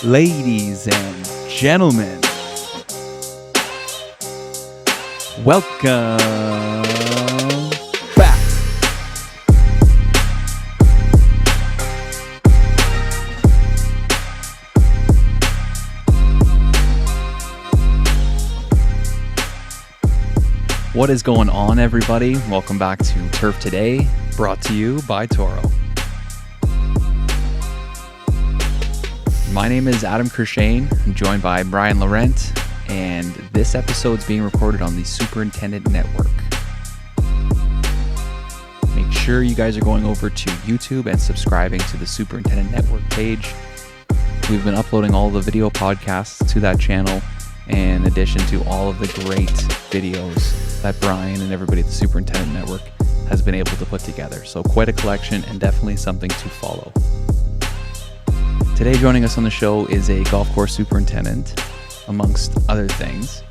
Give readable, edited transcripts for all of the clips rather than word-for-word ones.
Ladies and gentlemen, welcome back. What is going on, everybody? Welcome back to Turf Today, brought to you by Toro. My name is Adam Kershane. I'm joined by Brian Laurent, and this episode is being recorded on the Superintendent Network. Make sure you guys are going over to YouTube and subscribing to the Superintendent Network page. We've been uploading all the video podcasts to that channel, in addition to all of the great videos that Brian and everybody at the Superintendent Network has been able to put together. So quite a collection and definitely something to follow. Today joining us on the show is a golf course superintendent, amongst other things,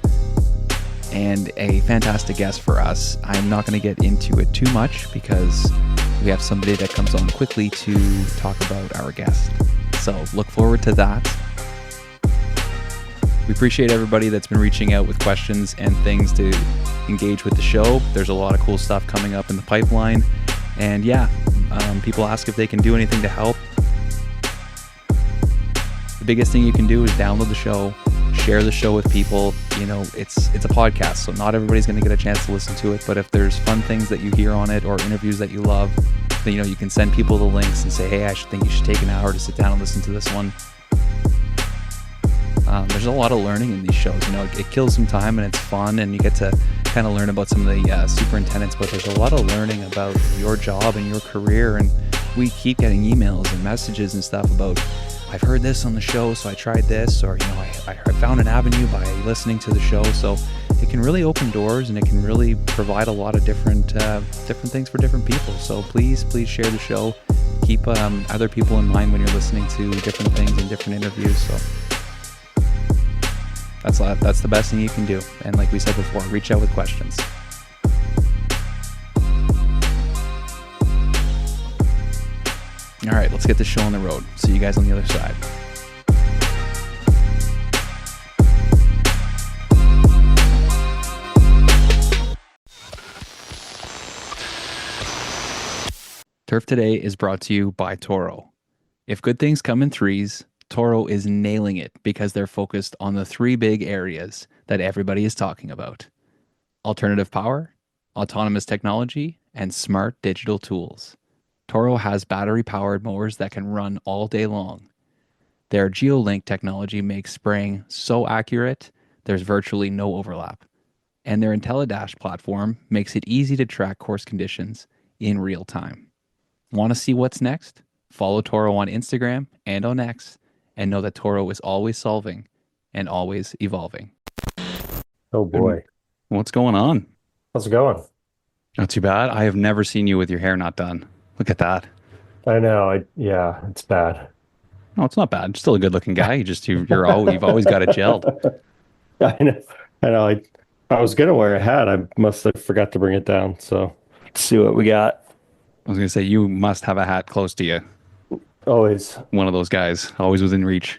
and a fantastic guest for us. I'm not going to get into it too much because we have somebody that comes on quickly to talk about our guest. So look forward to that. We appreciate everybody that's been reaching out with questions and things to engage with the show. There's a lot of cool stuff coming up in the pipeline. And people ask if they can do anything to help. The biggest thing you can do is download the show, share the show with people. You know, it's a podcast, so not everybody's going to get a chance to listen to it. But if there's fun things that you hear on it or interviews that you love, then, you can send people the links and say, hey, I think you should take an hour to sit down and listen to this one. There's a lot of learning in these shows. It kills some time and it's fun, and you get to kind of learn about some of the superintendents, but there's a lot of learning about your job and your career. And we keep getting emails and messages and stuff about, I've heard this on the show, so I tried this, or, I found an avenue by listening to the show. So it can really open doors, and it can really provide a lot of different things for different people. So please share the show. Keep other people in mind when you're listening to different things and different interviews. So that's the best thing you can do. And like we said before, reach out with questions. All right, let's get this show on the road. See you guys on the other side. Turf Today is brought to you by Toro. If good things come in threes, Toro is nailing it because they're focused on the three big areas that everybody is talking about: alternative power, autonomous technology, and smart digital tools. Toro has battery-powered mowers that can run all day long. Their GeoLink technology makes spraying so accurate, there's virtually no overlap. And their IntelliDash platform makes it easy to track course conditions in real time. Want to see what's next? Follow Toro on Instagram and on X, and know that Toro is always solving and always evolving. Oh boy. What's going on? How's it going? Not too bad. I have never seen you with your hair not done. Look at that. I know. It's bad. No, it's not bad. Still a good looking guy. You've always got it gelled. I know. I was gonna wear a hat. I must have forgot to bring it down. So let's see what we got. I was gonna say, you must have a hat close to you. Always. One of those guys, always within reach.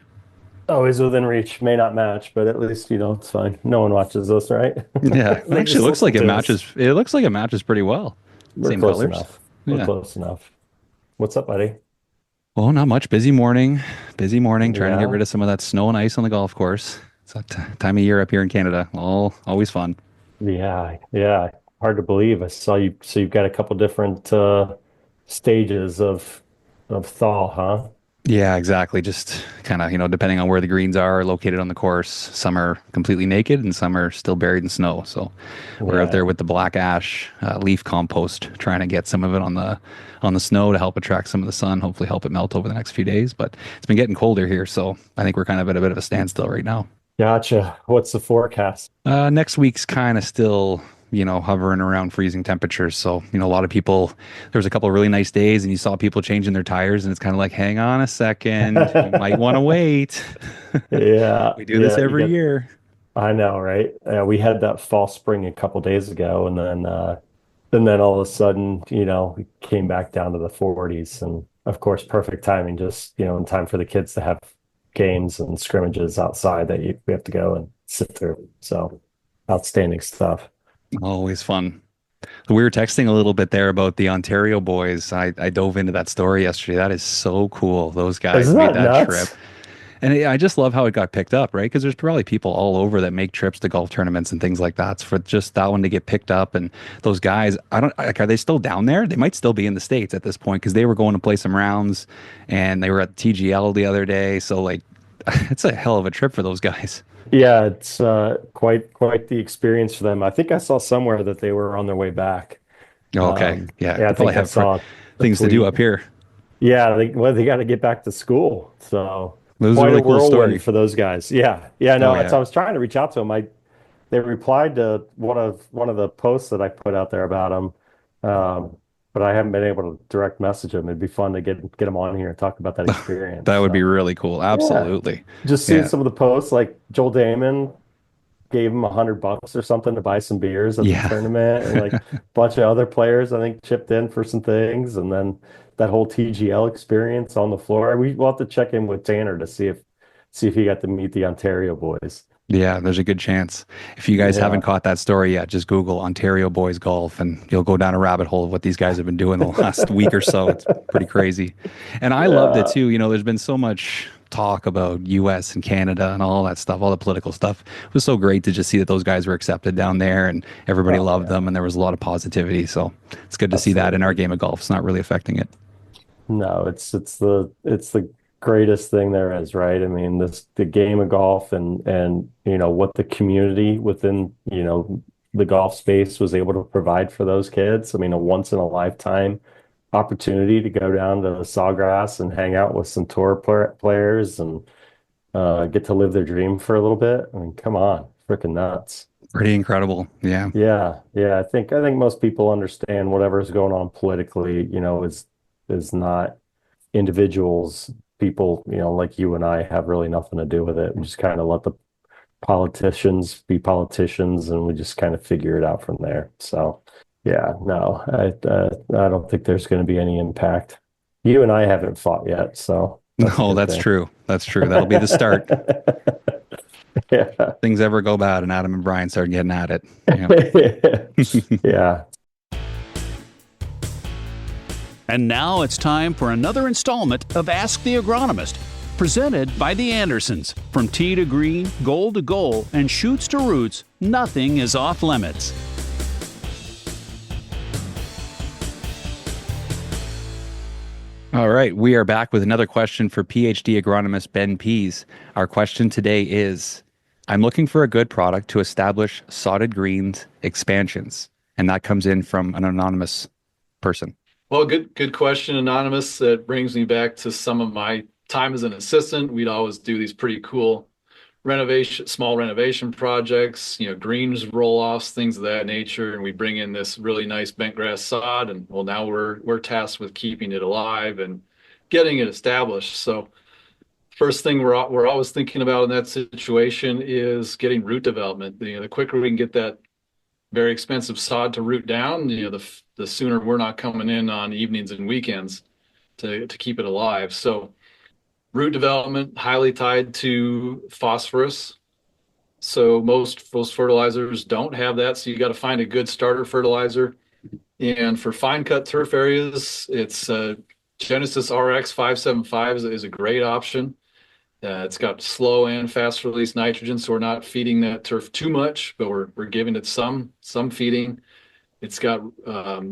Always within reach. May not match, but at least it's fine. No one watches this, right? Yeah. It actually looks like it matches. It looks like it matches pretty well. We're Same close colors. enough. We're close enough. What's up, buddy? Well, not much. Busy morning. Trying to get rid of some of that snow and ice on the golf course. It's that time of year up here in Canada. Always fun. Yeah. Hard to believe. I saw you. So you've got a couple different stages of thaw, huh? Yeah, exactly. Just kind of, depending on where the greens are located on the course, some are completely naked and some are still buried in snow. So we're out there with the black ash leaf compost, trying to get some of it on the snow to help attract some of the sun, hopefully help it melt over the next few days. But it's been getting colder here, so I think we're kind of at a bit of a standstill right now. Gotcha. What's the forecast? Next week's kind of still, hovering around freezing temperatures. So, a lot of people, there was a couple of really nice days and you saw people changing their tires, and it's kind of like, hang on a second, you might want to wait. Yeah. We do this every year. I know, right? We had that fall spring a couple days ago, and then all of a sudden, we came back down to the 40s, and of course, perfect timing, just, in time for the kids to have games and scrimmages outside that we have to go and sit through. So outstanding stuff. Always fun. We were texting a little bit there about the Ontario boys. I dove into that story yesterday. That is so cool. Those guys Isn't made that that trip. nuts? And I just love how it got picked up, right? Because there's probably people all over that make trips to golf tournaments and things like that. So for just that one to get picked up, and those guys, I don't like, are they still down there? They might still be in the States at this point because they were going to play some rounds and they were at TGL the other day. So like, it's a hell of a trip for those guys. Yeah, it's quite the experience for them. I think I saw somewhere that they were on their way back. Okay. Yeah. Yeah, I They probably think I have saw a things to do tweet. up here. Yeah, they got to get back to school. So It was a quite a really cool whirlwind story. for those guys. Yeah, yeah, Oh, no. So yeah. I was trying to reach out to them. They replied to one of the posts that I put out there about them, but I haven't been able to direct message them. It'd be fun to get them on here and talk about that experience. That would be So really cool. yeah, Absolutely. just seeing Yeah. some of the posts, like Joel Damon gave him $100 or something to buy some beers at the Yeah. tournament, and like a bunch of other players I think chipped in for some things, and then that whole TGL experience on the floor. We'll have to check in with Tanner to see if he got to meet the Ontario boys. Yeah, there's a good chance. If you guys haven't Yeah. caught that story yet, just Google Ontario boys golf and you'll go down a rabbit hole of what these guys have been doing the last week or so. It's pretty crazy. And I loved it Yeah. too. There's been so much talk about US and Canada and all that stuff, all the political stuff. It was so great to just see that those guys were accepted down there and everybody Oh loved them yeah. and there was a lot of positivity. So it's good to see that in our Absolutely. game of golf. It's not really affecting it. No, it's the greatest thing there is, right? I mean, this the game of golf and what the community within, the golf space was able to provide for those kids. I mean, a once in a lifetime opportunity to go down to Sawgrass and hang out with some tour players and get to live their dream for a little bit. I mean, come on, freaking nuts. Pretty incredible. Yeah. Yeah, yeah. I think most people understand whatever's going on politically, is not individuals, people, like you and I have really nothing to do with it. We just kind of let the politicians be politicians and we just kind of figure it out from there. So, yeah, no, I don't think there's going to be any impact. You and I haven't fought yet, so that's a No, good that's thing. true. That's true. That'll be the start. Yeah. Things ever go bad and Adam and Brian start getting at it. Yeah. Yeah. And now it's time for another installment of Ask the Agronomist, presented by the Andersons. From tee to green, goal to goal, and shoots to roots, nothing is off limits. All right, we are back with another question for PhD agronomist Ben Pease. Our question today is, I'm looking for a good product to establish sodded greens expansions. And that comes in from an anonymous person. Well, good question, Anonymous. That brings me back to some of my time as an assistant. We'd always do these pretty cool small renovation projects, greens roll-offs, things of that nature. And we bring in this really nice bent grass sod, and well, now we're tasked with keeping it alive and getting it established. So first thing we're always thinking about in that situation is getting root development. The quicker we can get that very expensive sod to root down, the sooner we're not coming in on evenings and weekends to keep it alive. So root development highly tied to phosphorus. So most fertilizers don't have that. So you got to find a good starter fertilizer. And for fine cut turf areas, it's Genesis RX 575 is a great option. It's got slow and fast release nitrogen, so we're not feeding that turf too much, but we're giving it some feeding. It's got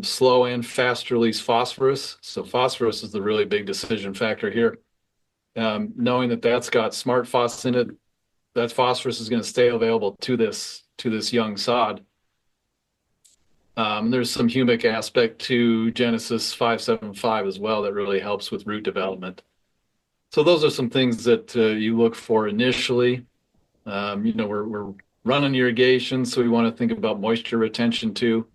slow and fast release phosphorus. So phosphorus is the really big decision factor here. Knowing that that's got smart phos in it, that phosphorus is going to stay available to this young sod. There's some humic aspect to Genesis 575 as well that really helps with root development. So those are some things that you look for initially. We're running irrigation, so we want to think about moisture retention too.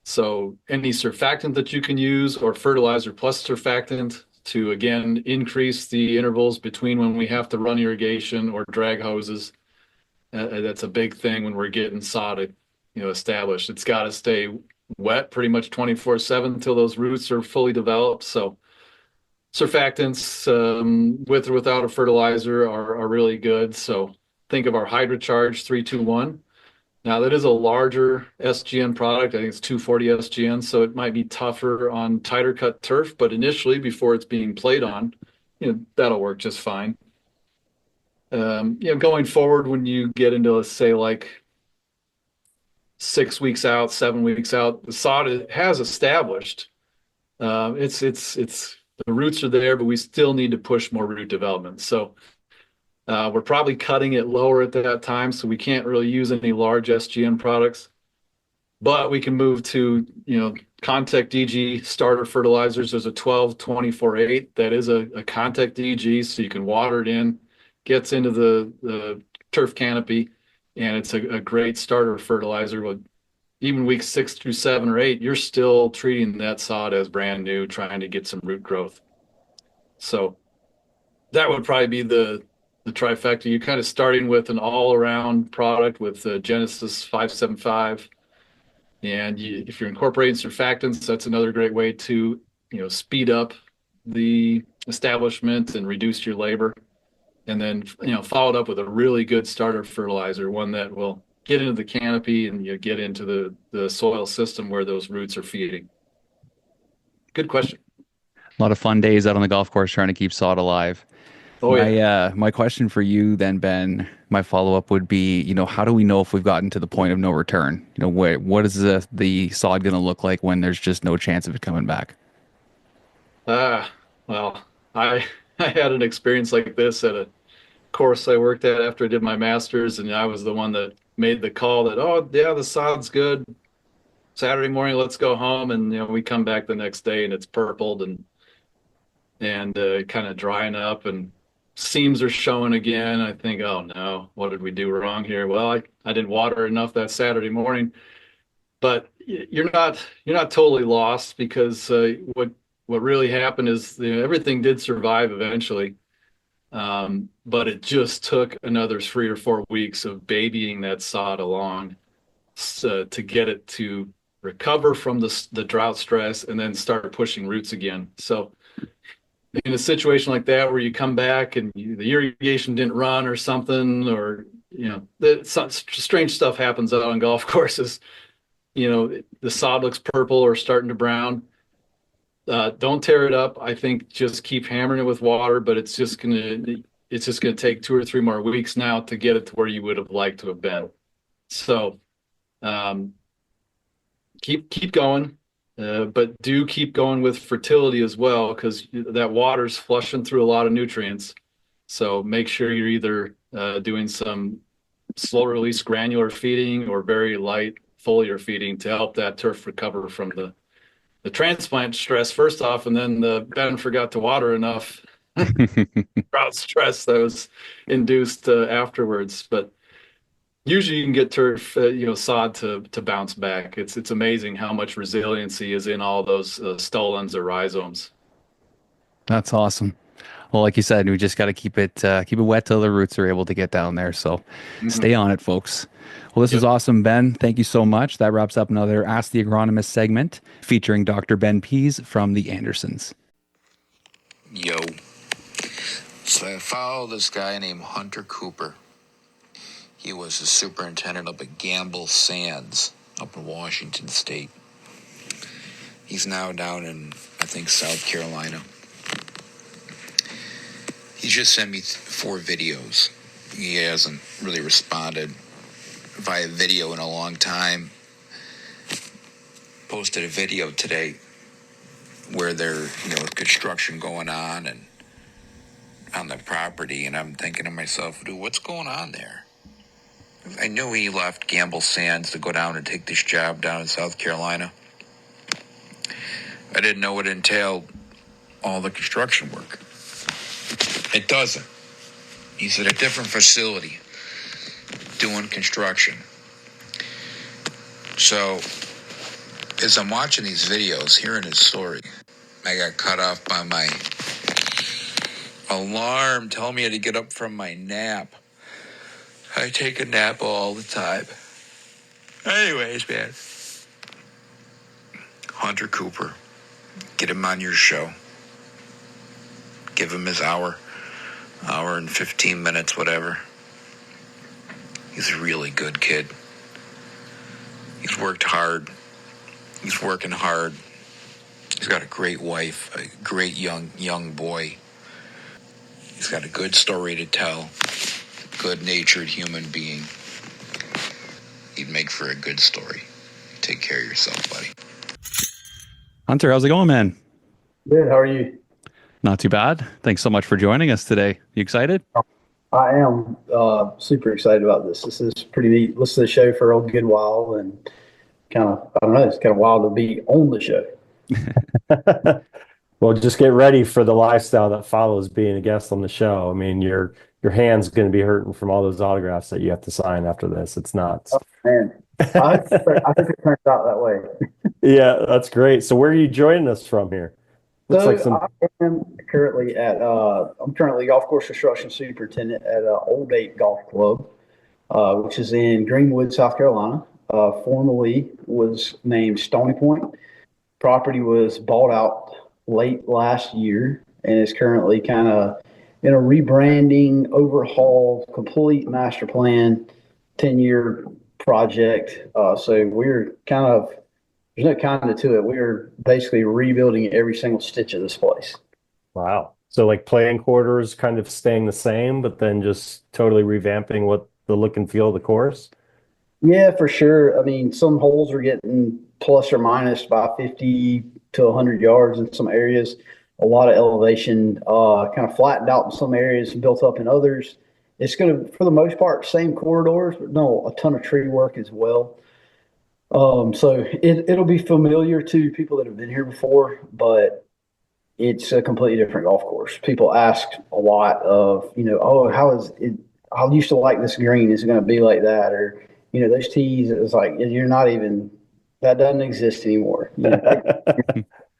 So any surfactant that you can use or fertilizer plus surfactant to, again, increase the intervals between when we have to run irrigation or drag hoses. That's a big thing when we're getting sod, established. It's got to stay wet pretty much 24/7 until those roots are fully developed. So Surfactants, with or without a fertilizer, are really good. So think of our HydroCharge 321. Now that is a larger SGN product. I think it's 240 SGN, so it might be tougher on tighter cut turf, but initially before it's being played on, that'll work just fine. Going forward, when you get into, let's say, like 6 weeks out, 7 weeks out, the sod has established. It's the roots are there, but we still need to push more root development. So we're probably cutting it lower at that time, so we can't really use any large SGN products. But we can move to, Contact DG starter fertilizers. There's a 12-24-8 that is a Contact DG, so you can water it in, gets into the turf canopy, and it's a great starter fertilizer. But even weeks 6 through 7 or 8, you're still treating that sod as brand new, trying to get some root growth. So that would probably be the trifecta. You're kind of starting with an all-around product with Genesis 575. And if you're incorporating surfactants, that's another great way to, speed up the establishment and reduce your labor. And then, followed up with a really good starter fertilizer, one that will get into the canopy and you get into the soil system where those roots are feeding. Good question. A lot of fun days out on the golf course trying to keep sod alive. Oh, yeah. My question for you then, Ben, my follow-up would be, how do we know if we've gotten to the point of no return? What is the sod going to look like when there's just no chance of it coming back? Well, I I had an experience like this at a course I worked at after I did my master's, and I was the one that made the call that, oh yeah, the sod's good. Saturday morning, let's go home, and we come back the next day and it's purpled and kind of drying up and seams are showing again. I think, oh no, what did we do wrong here? Well, I didn't water enough that Saturday morning, but you're not totally lost because what really happened is everything did survive eventually. But it just took another 3 or 4 weeks of babying that sod along to get it to recover from the drought stress and then start pushing roots again. So in a situation like that where you come back and the irrigation didn't run or something, or strange stuff happens out on golf courses. The sod looks purple or starting to brown. Don't tear it up. I think just keep hammering it with water, but it's just gonna take 2 or 3 more weeks now to get it to where you would have liked to have been. So keep going, but do keep going with fertility as well, because that water's flushing through a lot of nutrients. So make sure you're either doing some slow release granular feeding or very light foliar feeding to help that turf recover from the transplant stress first off, and then Ben forgot to water enough drought stress that was induced afterwards. But usually you can get turf, sod to bounce back. It's amazing how much resiliency is in all those stolons or rhizomes. That's awesome. Well, like you said, we just got to keep it wet till the roots are able to get down there. So stay on it, folks. Well, this was awesome, Ben. Thank you so much. That wraps up another Ask the Agronomist segment featuring Dr. Ben Pease from the Andersons. Yo. So I follow this guy named Hunter Cooper. He was the superintendent up at Gamble Sands up in Washington State. He's now down in, I think, South Carolina. He just sent me 4 videos. He hasn't really responded via video in a long time. Posted a video today where there's construction going on and on the property, and I'm thinking to myself, dude, what's going on there? I knew he left Gamble Sands to go down and take this job down in South Carolina. I didn't know it entailed all the construction work. It doesn't. He's at a different facility doing construction. So, as I'm watching these videos, hearing his story, I got cut off by my alarm telling me to get up from my nap. I take a nap all the time. Anyways, man. Hunter Cooper, get him on your show. give him his hour and 15 minutes, whatever. He's a really good kid. He's worked hard. He's working hard. He's got a great wife, a great young boy. He's got a good story to tell. Good-natured human being. He'd make for a good story. Take care of yourself, buddy. Hunter, how's it going, man? Good. How are you? Not too bad. Thanks so much for joining us today. You excited? I am super excited about this. This is pretty neat. Listened to the show for a good while, and I don't know, it's kind of wild to be on the show. Well, just get ready for the lifestyle that follows being a guest on the show. I mean, your hand's going to be hurting from all those autographs that you have to sign after this. It's nuts. Oh, man, I hope it turns out that way. Yeah, that's great. So where are you joining us from here? Looks like some. I am currently I'm currently golf course construction superintendent at Old Eight Golf Club, which is in Greenwood, South Carolina. Formerly was named Stony Point. Property was bought out late last year and is currently kind of in a rebranding, overhaul, complete master plan, 10-year project. So we're there's no kind of to it. We're basically rebuilding every single stitch of this place. Wow. So like playing quarters kind of staying the same, but then just totally revamping what the look and feel of the course? Yeah, for sure. I mean, some holes are getting plus or minus by 50 to 100 yards in some areas. A lot of elevation, kind of flattened out in some areas, built up in others. It's going to, for the most part, same corridors, but no, a ton of tree work as well. So it'll be familiar to people that have been here before, but it's a completely different golf course. People ask a lot of, oh, how is it? I used to like this green. Is it going to be like that? Or, those tees, it was like, you're not even, that doesn't exist anymore. Right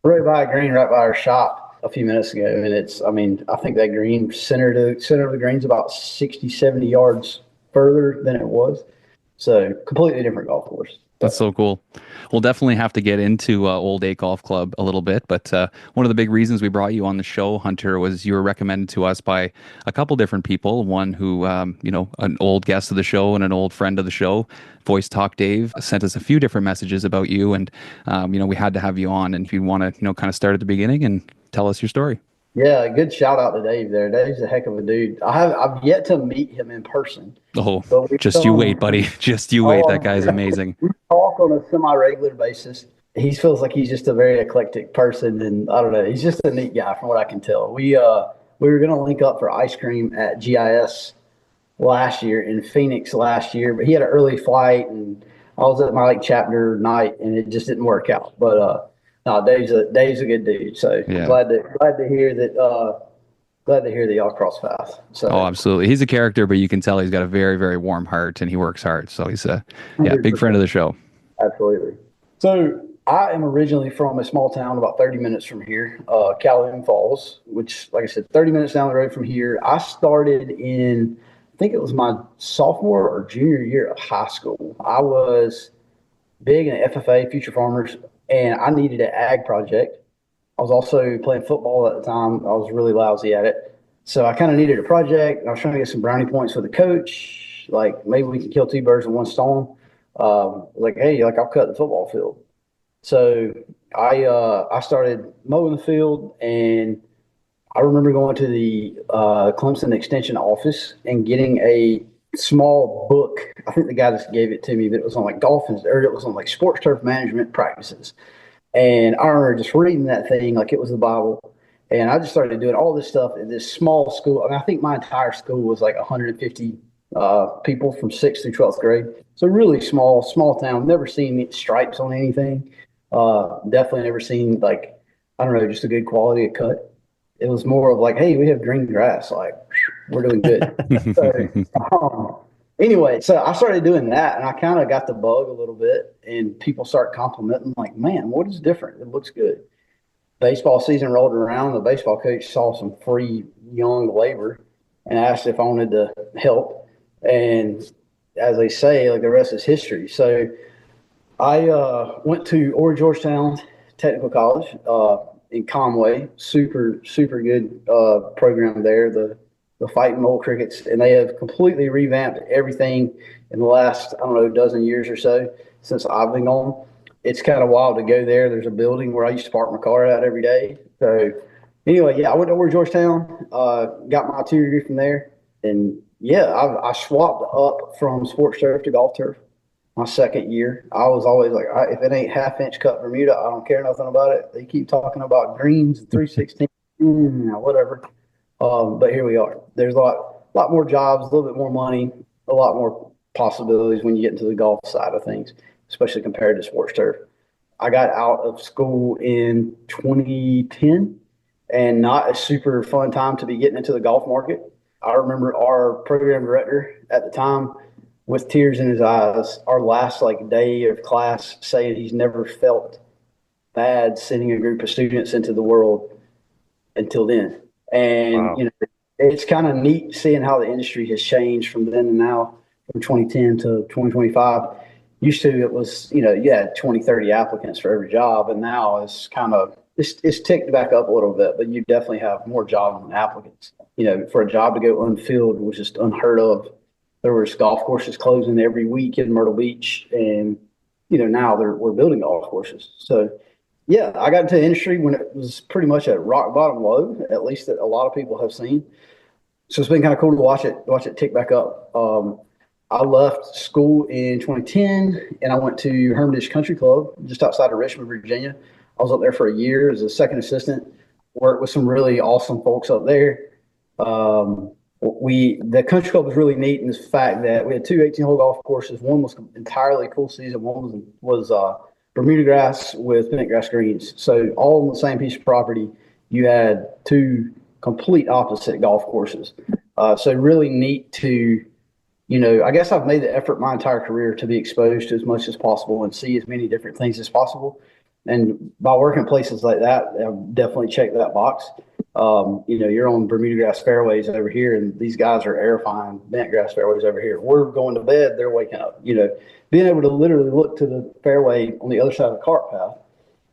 by a green, right by our shop a few minutes ago. And I think that green center of the green's about 60, 70 yards further than it was. So completely different golf course. That's so cool. We'll definitely have to get into Old Eight Golf Club a little bit, but one of the big reasons we brought you on the show, Hunter, was you were recommended to us by a couple different people. One who, an old guest of the show and an old friend of the show, Voice Talk Dave, sent us a few different messages about you, and we had to have you on. And if you want to, kind of start at the beginning and tell us your story. Yeah, good shout out to Dave there. Dave's a heck of a dude. I've yet to meet him in person. Oh, just you wait, buddy. Just you wait. That guy's amazing. We talk on a semi-regular basis. He feels like he's just a very eclectic person, and I don't know. He's just a neat guy from what I can tell. We were going to link up for ice cream at GIS last year in Phoenix last year, but he had an early flight, and I was at my chapter night, and it just didn't work out. But no, Dave's a good dude. So yeah. glad to hear that. Glad to hear that y'all cross paths. So, oh, absolutely. He's a character, but you can tell he's got a very, very warm heart, and he works hard. So he's a big friend of the show. Absolutely. So I am originally from a small town about 30 minutes from here, Calhoun Falls, which, like I said, 30 minutes down the road from here. I started in, I think it was my sophomore or junior year of high school. I was big in FFA, Future Farmers, and I needed an ag project. I was also playing football at the time. I was really lousy at it. So I kind of needed a project. I was trying to get some brownie points for the coach. Like, maybe we can kill two birds with one stone. I'll cut the football field. So I started mowing the field, and I remember going to the Clemson Extension office and getting a small book. I think the guy just gave it to me, but it was on it was on sports turf management practices. And I remember just reading that thing like it was the Bible. And I just started doing all this stuff in this small school. I think my entire school was like 150 people from 6th through 12th grade. So really small town. Never seen stripes on anything. Definitely never seen just a good quality of cut. It was more of like, hey, we have green grass. Like, we're doing good. Anyway, so I started doing that, and I kind of got the bug a little bit, and people start complimenting, like, man, what is different? It looks good. Baseball season rolled around. The baseball coach saw some free young labor and asked if I wanted to help. And as they say, like, the rest is history. So I went to Georgetown Technical College, in Conway. Super, super good program there. The Fighting Mole Crickets, and they have completely revamped everything in the last, I don't know, dozen years or so since I've been gone. It's kind of wild to go there. There's a building where I used to park my car at every day. So anyway, yeah, I went over to Georgetown, got my 2 degree from there, and yeah, I swapped up from sports turf to golf turf my second year. I was always like, if it ain't half-inch cut Bermuda, I don't care nothing about it. They keep talking about greens and 316, whatever. But here we are. There's a lot more jobs, a little bit more money, a lot more possibilities when you get into the golf side of things, especially compared to sports turf. I got out of school in 2010, and not a super fun time to be getting into the golf market. I remember our program director at the time with tears in his eyes, our last day of class, saying he's never felt bad sending a group of students into the world until then. And, Wow. It's kind of neat seeing how the industry has changed from then and now, from 2010 to 2025. Used to, it was, you had 20, 30 applicants for every job. And now it's kind of, it's ticked back up a little bit, but you definitely have more jobs than applicants. For a job to go unfilled was just unheard of. There was golf courses closing every week in Myrtle Beach. And, now we're building golf courses. So, yeah, I got into the industry when it was pretty much at rock bottom low, at least that a lot of people have seen. So it's been kind of cool to watch it tick back up. I left school in 2010 and I went to Hermitage Country Club just outside of Richmond, Virginia. I was up there for a year as a second assistant, worked with some really awesome folks up there. The country club was really neat in the fact that we had two 18-hole golf courses. One was entirely cool season. One was Bermuda grass with bent grass greens. So all on the same piece of property, you had two complete opposite golf courses. So really neat to, I guess I've made the effort my entire career to be exposed to as much as possible and see as many different things as possible. And by working places like that, I've definitely checked that box. You're on Bermuda grass fairways over here, and these guys are airifying bent grass fairways over here. We're going to bed, they're waking up. Being able to literally look to the fairway on the other side of the cart path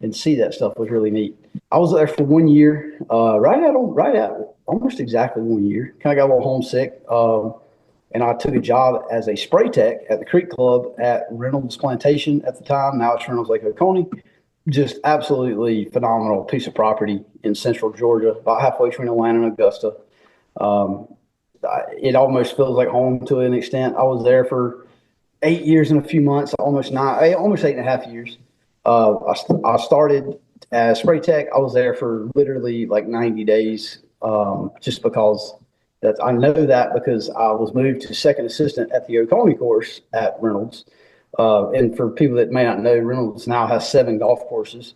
and see that stuff was really neat. I was there for 1 year, right at almost exactly 1 year. Kind of got a little homesick, and I took a job as a spray tech at the Creek Club at Reynolds Plantation at the time. Now it's Reynolds Lake Oconee. Just absolutely phenomenal piece of property in central Georgia, about halfway between Atlanta and Augusta. It almost feels like home to an extent. I was there for 8 years and a few months, almost 8.5 years. I started as spray tech. I was there for literally 90 days, just because I know that because I was moved to second assistant at the Oconee course at Reynolds. And for people that may not know, Reynolds now has 7 golf courses.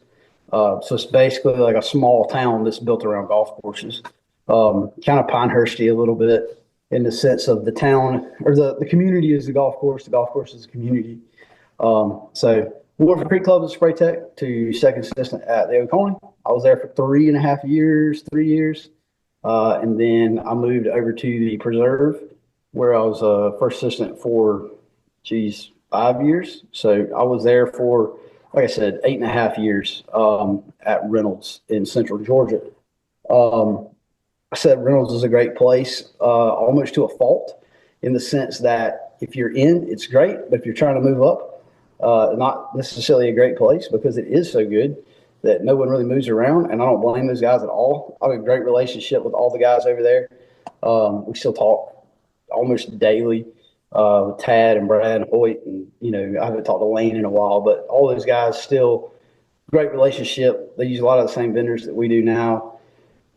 So it's basically like a small town that's built around golf courses. Kind of Pinehurst-y a little bit in the sense of the town, or the community is the golf course is the community. So we went from Creek Club as spray tech to second assistant at the Oconee. I was there for 3.5 years, 3 years. And then I moved over to the Preserve, where I was a first assistant for, 5 years. So I was there for, like I said, 8.5 years at Reynolds in central Georgia. I said Reynolds is a great place, almost to a fault, in the sense that if you're in, it's great, but if you're trying to move up, not necessarily a great place because it is so good that no one really moves around, and I don't blame those guys at all. I have a great relationship with all the guys over there. We still talk almost daily. With Tad and Brad and Hoyt, and I haven't talked to Lane in a while, but all those guys still great relationship. They use a lot of the same vendors that we do now,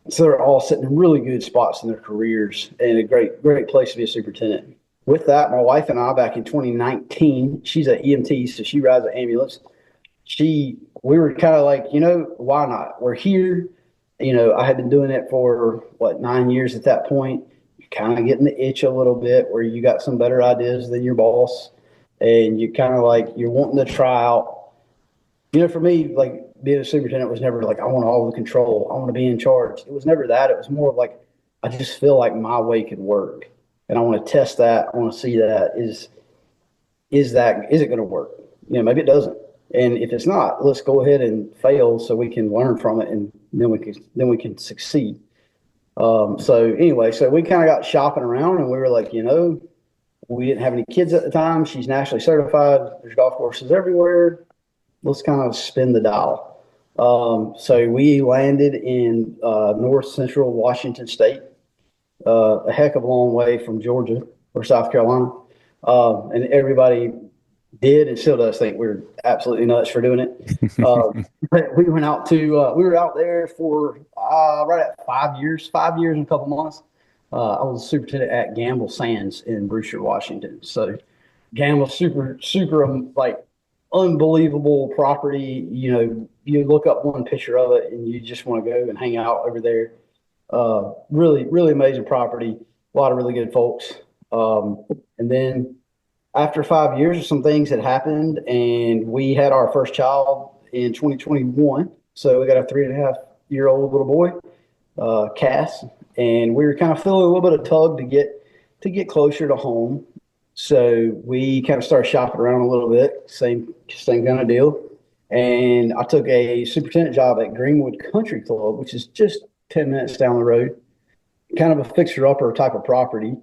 so they're all sitting in really good spots in their careers, and a great place to be a superintendent. With that, my wife and I, back in 2019, she's an EMT, so she rides an ambulance. We were kind of like, why not? We're here. I had been doing it for 9 years at that point. Kind of getting the itch a little bit where you got some better ideas than your boss, and you kind of you're wanting to try out. For me, being a superintendent was never I want all the control, I want to be in charge. It was never that. It was more of I just feel like my way could work, and I want to test that. I want to see that is it going to work? Maybe it doesn't, And if it's not, let's go ahead and fail so we can learn from it, and then we can succeed. So anyway, so we kind of got shopping around, and we were like, we didn't have any kids at the time. She's nationally certified. There's golf courses everywhere. Let's kind of spin the dial. So we landed in north central Washington State, a heck of a long way from Georgia or South Carolina. And everybody did and still does think we're absolutely nuts for doing it. But we went out we were out there for right at 5 years and a couple months. I was superintendent at Gamble Sands in Brewster, Washington. So Gamble, super, like unbelievable property. You look up one picture of it and you just want to go and hang out over there. Really, really amazing property. A lot of really good folks. And then after 5 years, some things had happened, and we had our first child in 2021. So we got a 3.5-year-old little boy, Cass, and we were kind of feeling a little bit of tug to get closer to home. So we kind of started shopping around a little bit, same kind of deal. And I took a superintendent job at Greenwood Country Club, which is just 10 minutes down the road, kind of a fixer-upper type of property.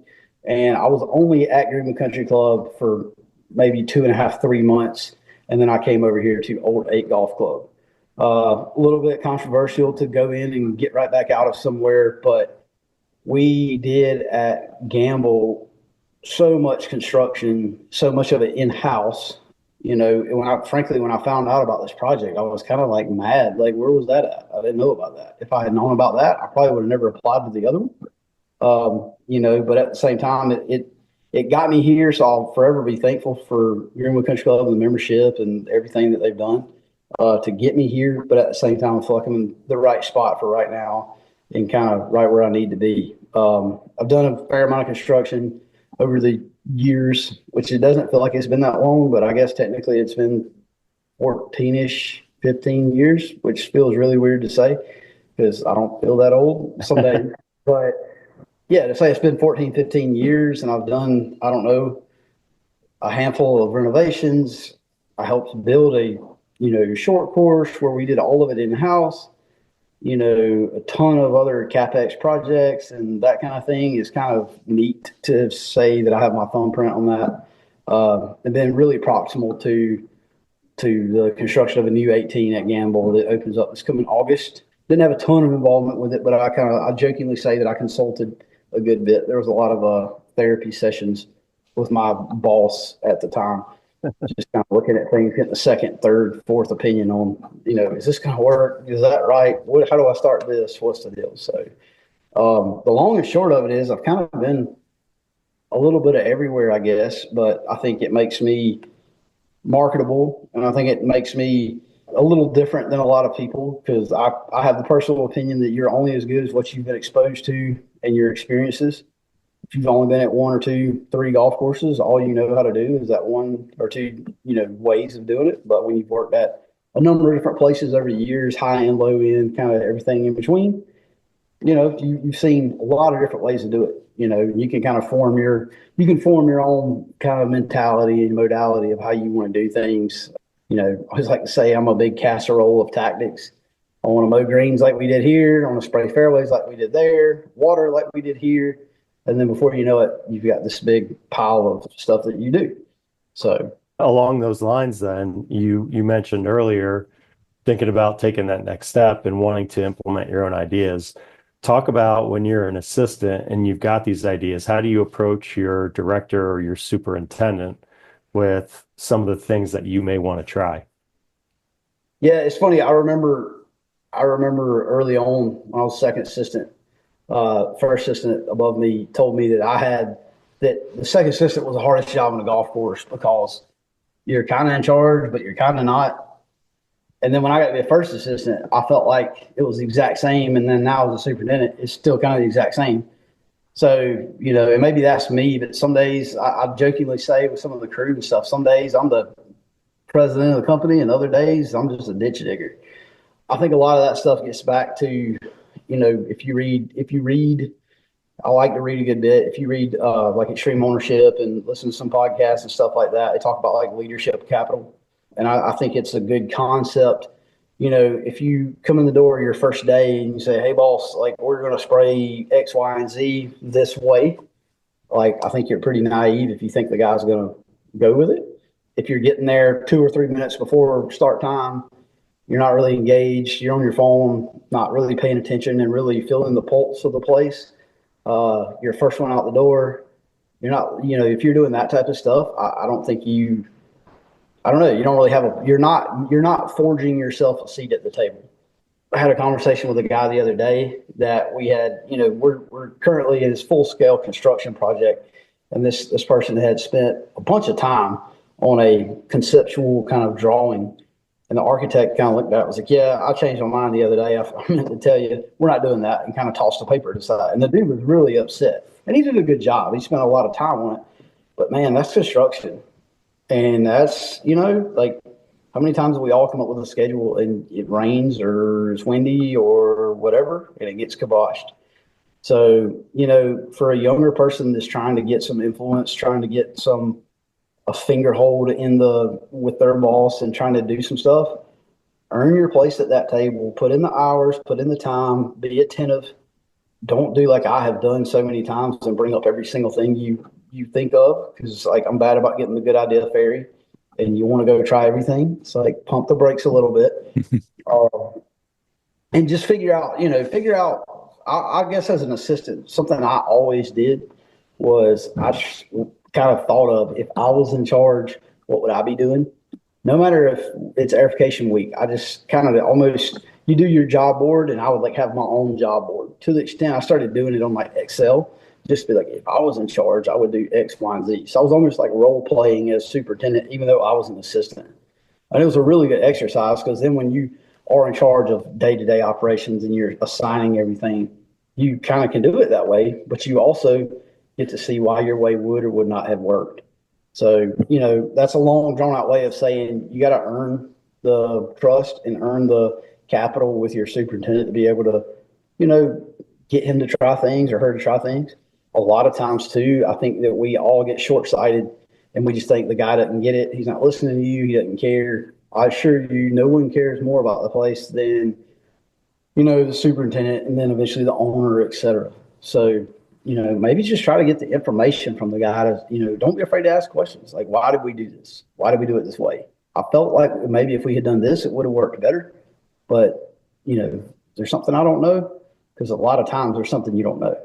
And I was only at Greenwood Country Club for maybe 2.5, 3 months. And then I came over here to Old 8 Golf Club. A little bit controversial to go in and get right back out of somewhere, but we did at Gamble so much construction, so much of it in-house. When I found out about this project, I was kind of like mad. Like, where was that at? I didn't know about that. If I had known about that, I probably would have never applied to the other one. But at the same time, it got me here. So I'll forever be thankful for Greenwood Country Club and the membership and everything that they've done to get me here. But at the same time, I feel like I'm in the right spot for right now and kind of right where I need to be. I've done a fair amount of construction over the years, which it doesn't feel like it's been that long, but I guess technically it's been 14-ish, 15 years, which feels really weird to say because I don't feel that old someday. But yeah, to say it's been 14, 15 years and I've done, I don't know, a handful of renovations. I helped build a, short course where we did all of it in-house, a ton of other CapEx projects and that kind of thing is kind of neat to say that I have my thumbprint on that. And then really proximal to the construction of a new 18 at Gamble that opens up this coming August. Didn't have a ton of involvement with it, but I jokingly say that I consulted a good bit. There was a lot of therapy sessions with my boss at the time, just kind of looking at things, getting a second, third, fourth opinion on, is this going to work? Is that right? How do I start this? What's the deal? So the long and short of it is I've kind of been a little bit of everywhere, I guess, but I think it makes me marketable, and I think it makes me a little different than a lot of people because I have the personal opinion that you're only as good as what you've been exposed to and your experiences. If you've only been at 1 or 2, 3 golf courses, all you know how to do is that 1 or 2, ways of doing it. But when you've worked at a number of different places over the years, high end, low end, kind of everything in between, you've seen a lot of different ways to do it. You can kind of form your own kind of mentality and modality of how you want to do things. I always like to say I'm a big casserole of tactics. I want to mow greens like we did here. I want to spray fairways like we did there, water like we did here. And then before you know it, you've got this big pile of stuff that you do. So along those lines, then you mentioned earlier thinking about taking that next step and wanting to implement your own ideas. Talk about when you're an assistant and you've got these ideas, how do you approach your director or your superintendent with some of the things that you may want to try? Yeah, it's funny. I remember early on when I was second assistant, first assistant above me told me that the second assistant was the hardest job on the golf course because you're kind of in charge, but you're kind of not. And then when I got to be a first assistant, I felt like it was the exact same. And then now as a superintendent, it's still kind of the exact same. So, and maybe that's me, but some days I jokingly say with some of the crew and stuff, some days I'm the president of the company and other days I'm just a ditch digger. I think a lot of that stuff gets back to, if you read, I like to read a good bit. If you read like Extreme Ownership and listen to some podcasts and stuff like that, they talk about like leadership capital. And I think it's a good concept. If you come in the door your first day and you say, "Hey, boss, like we're going to spray X, Y, and Z this way," like I think you're pretty naive if you think the guy's going to go with it. If you're getting there 2 or 3 minutes before start time, you're not really engaged. You're on your phone, not really paying attention and really feeling the pulse of the place. You're first one out the door. You're not, if you're doing that type of stuff, I don't think I don't know. You don't really you're not forging yourself a seat at the table. I had a conversation with a guy the other day that we had, we're currently in this full scale construction project. And this person had spent a bunch of time on a conceptual kind of drawing. And the architect kind of looked at it and was like, "Yeah, I changed my mind the other day. I meant to tell you, we're not doing that," and kind of tossed the paper to the side. And the dude was really upset. And he did a good job. He spent a lot of time on it. But man, that's construction. And that's, like how many times have we all come up with a schedule and it rains or it's windy or whatever, and it gets kiboshed. So, for a younger person that's trying to get some influence, trying to get a finger hold with their boss and trying to do some stuff, earn your place at that table, put in the hours, put in the time, be attentive. Don't do like I have done so many times and bring up every single thing you think of, because like I'm bad about getting the good idea fairy and you want to go try everything. So like pump the brakes a little bit and just figure out, I guess as an assistant, something I always did was I kind of thought of, if I was in charge, what would I be doing? No matter if it's Airification week, I just kind of almost, you do your job board, and I would like have my own job board. To the extent I started doing it on like Excel, just be like, if I was in charge, I would do X, Y, and Z. So I was almost like role playing as superintendent, even though I was an assistant. And it was a really good exercise, because then when you are in charge of day-to-day operations and you're assigning everything, you kind of can do it that way, but you also get to see why your way would or would not have worked. So, that's a long drawn out way of saying you got to earn the trust and earn the capital with your superintendent to be able to, get him to try things or her to try things. A lot of times too, I think that we all get short sighted and we just think the guy doesn't get it. He's not listening to you. He doesn't care. I assure you, no one cares more about the place than, the superintendent and then eventually the owner, et cetera. So, maybe just try to get the information from the guy to, don't be afraid to ask questions. Like, why did we do this? Why did we do it this way? I felt like maybe if we had done this, it would have worked better. But, there's something I don't know, because a lot of times there's something you don't know.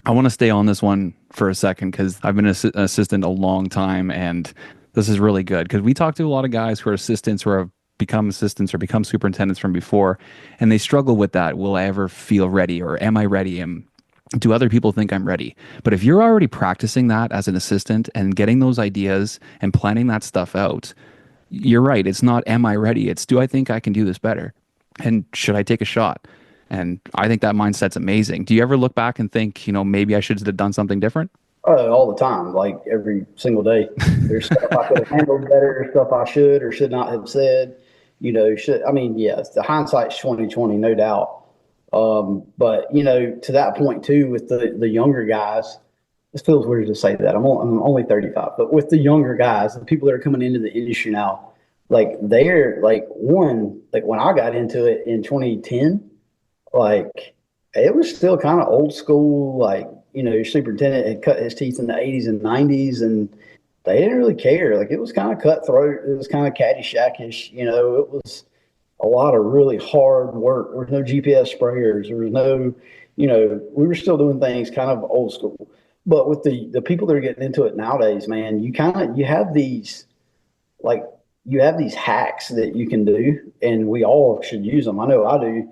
I want to stay on this one for a second, because I've been an assistant a long time, and this is really good, because we talk to a lot of guys who are assistants, who have become assistants or become superintendents from before, and they struggle with that. Will I ever feel ready, or am I ready? And do other people think I'm ready? But if you're already practicing that as an assistant and getting those ideas and planning that stuff out, you're right. It's not, am I ready? It's, do I think I can do this better? And should I take a shot? And I think that mindset's amazing. Do you ever look back and think, maybe I should have done something different? All the time, like every single day. There's stuff I could have handled better, stuff I should or should not have said. Yes, the hindsight's 20/20, no doubt. But to that point too, with the younger guys, this feels weird to say that. I'm only 35, but with the younger guys, the people that are coming into the industry now, like they're like when I got into it in 2010, like it was still kind of old school. Like, your superintendent had cut his teeth in the 80s and 90s, and they didn't really care. Like, it was kind of cutthroat. It was kind of Caddyshack-ish. It was a lot of really hard work. There was no GPS sprayers. There was no, we were still doing things kind of old school. But with the people that are getting into it nowadays, man, you have these hacks that you can do, and we all should use them. I know I do.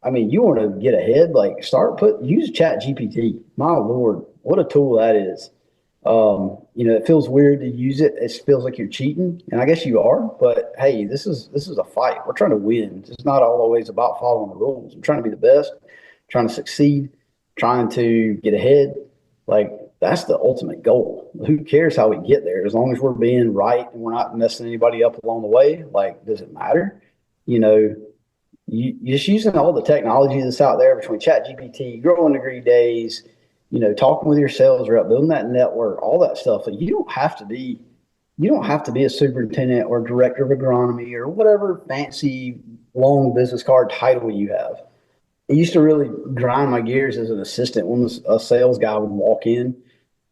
I mean, you want to get ahead, like use ChatGPT. My Lord, what a tool that is. It feels weird to use it. It feels like you're cheating, and I guess you are, but hey, this is a fight. We're trying to win. It's not always about following the rules. I'm trying to be the best, trying to succeed, trying to get ahead. Like, that's the ultimate goal. Who cares how we get there? As long as we're being right and we're not messing anybody up along the way, like, does it matter? You just using all the technology that's out there between ChatGPT, Growing Degree Days, talking with your sales rep, building that network, all that stuff. Like, you don't have to be you don't have to be a superintendent or director of agronomy or whatever fancy long business card title you have. It used to really grind my gears as an assistant when a sales guy would walk in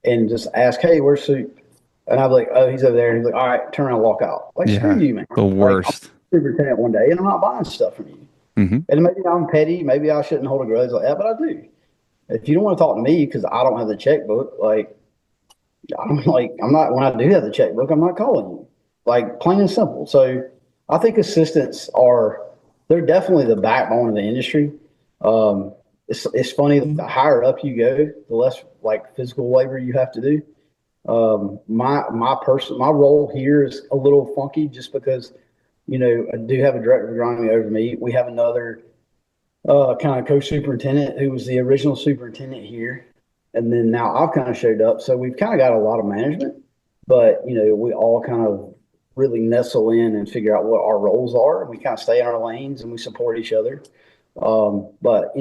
and just ask, "Hey, where's soup?" And I'd be like, "Oh, he's over there." And he's like, "All right, turn around and walk out." Like, screw Yeah, you, man. the Like, I'm worst. a superintendent one day and I'm not buying stuff from you. Hmm. And maybe I'm petty. Maybe I shouldn't hold a grudge like that, but I do. If you don't want to talk to me because I don't have the checkbook, I'm not, when I do have the checkbook, I'm not calling you. Like, plain and simple. So I think assistants they're definitely the backbone of the industry. It's funny, the higher up you go, the less like physical labor you have to do. My role here is a little funky just because, I do have a director of agronomy over me. We have another kind of co-superintendent who was the original superintendent here, and then now I've kind of showed up. So we've kind of got a lot of management, but we all kind of really nestle in and figure out what our roles are. We kind of stay in our lanes and we support each other. But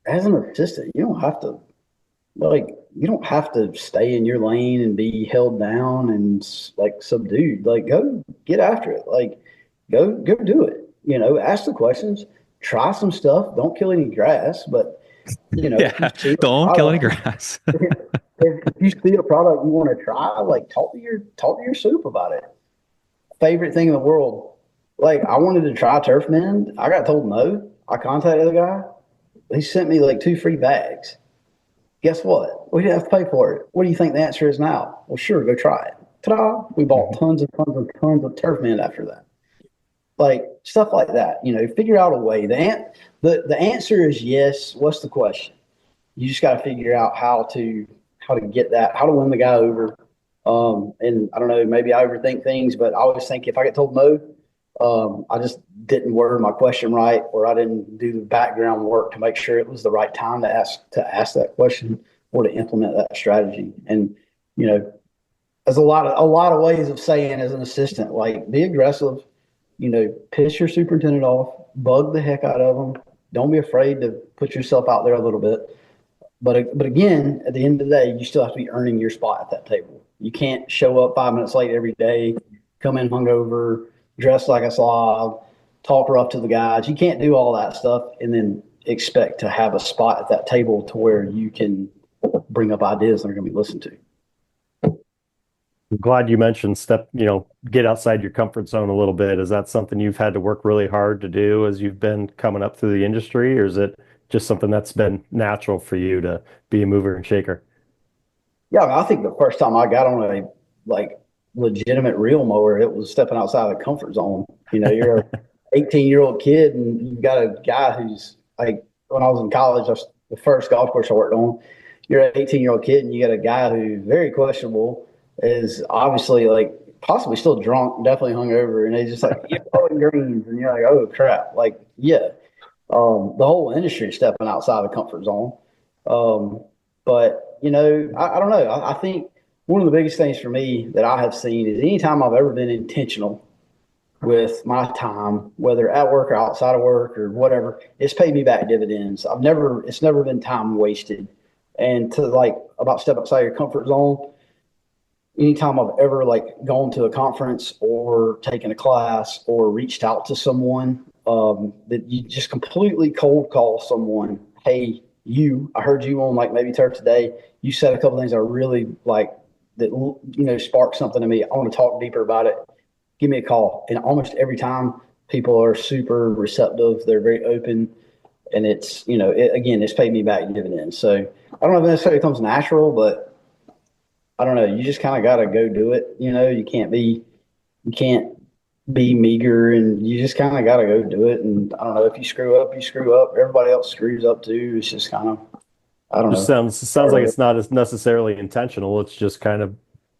as an assistant, you don't have to stay in your lane and be held down and like subdued. Like, go get after it. Like, go do it. Ask the questions, try some stuff. Don't kill any grass, but Yeah, don't kill any grass. if you see a product you want to try, like, talk to your soup about it. Favorite thing in the world. Like, I wanted to try Turf Mend. I got told no. I contacted the guy. He sent me like 2 free bags. Guess what? We didn't have to pay for it. What do you think the answer is now? Well, sure, go try it. Ta-da! We bought tons and tons and tons of Turf Mend after that. Like, stuff like that. Figure out a way. The answer is yes. What's the question? You just got to figure out how to get that, how to win the guy over. And I don't know, maybe I overthink things, but I always think if I get told no, I just didn't word my question right, or I didn't do the background work to make sure it was the right time to ask that question or to implement that strategy. And there's a lot of ways of saying as an assistant, like, be aggressive, piss your superintendent off, bug the heck out of them. Don't be afraid to put yourself out there a little bit. But again, at the end of the day, you still have to be earning your spot at that table. You can't show up 5 minutes late every day, come in hungover, dress like a slob, talk rough to the guys. You can't do all that stuff and then expect to have a spot at that table to where you can bring up ideas that are going to be listened to. I'm glad you mentioned get outside your comfort zone a little bit. Is that something you've had to work really hard to do as you've been coming up through the industry, or is it just something that's been natural for you to be a mover and shaker? Yeah, I think the first time I got on a legitimate reel mower, it was stepping outside the comfort zone. You're an 18-year-old kid and you've got a guy who's like, when I was in college, that's the first golf course I worked on. You're an 18-year-old kid and you got a guy who's very questionable, is obviously like possibly still drunk, definitely hungover, and they just like, you're throwing greens, and you're like, oh crap, like, yeah. The whole industry is stepping outside the comfort zone. But I don't know. I think one of the biggest things for me that I have seen is anytime I've ever been intentional with my time, whether at work or outside of work or whatever, it's paid me back dividends. It's never been time wasted. And to about step outside your comfort zone, anytime I've ever gone to a conference or taken a class or reached out to someone, that you just completely cold call someone. Hey, I heard you on maybe Turf Today. You said a couple things I really like that, sparked something in me. I want to talk deeper about it. Give me a call. And almost every time people are super receptive. They're very open. And it's, again, it's paid me back dividends. So I don't know if it necessarily comes natural, but I don't know. You just kind of got to go do it. You can't be meager, and you just kind of got to go do it. And I don't know, if you screw up, you screw up. Everybody else screws up too. It's just kind of, I don't know. Sounds like it's not as necessarily intentional. It's just kind of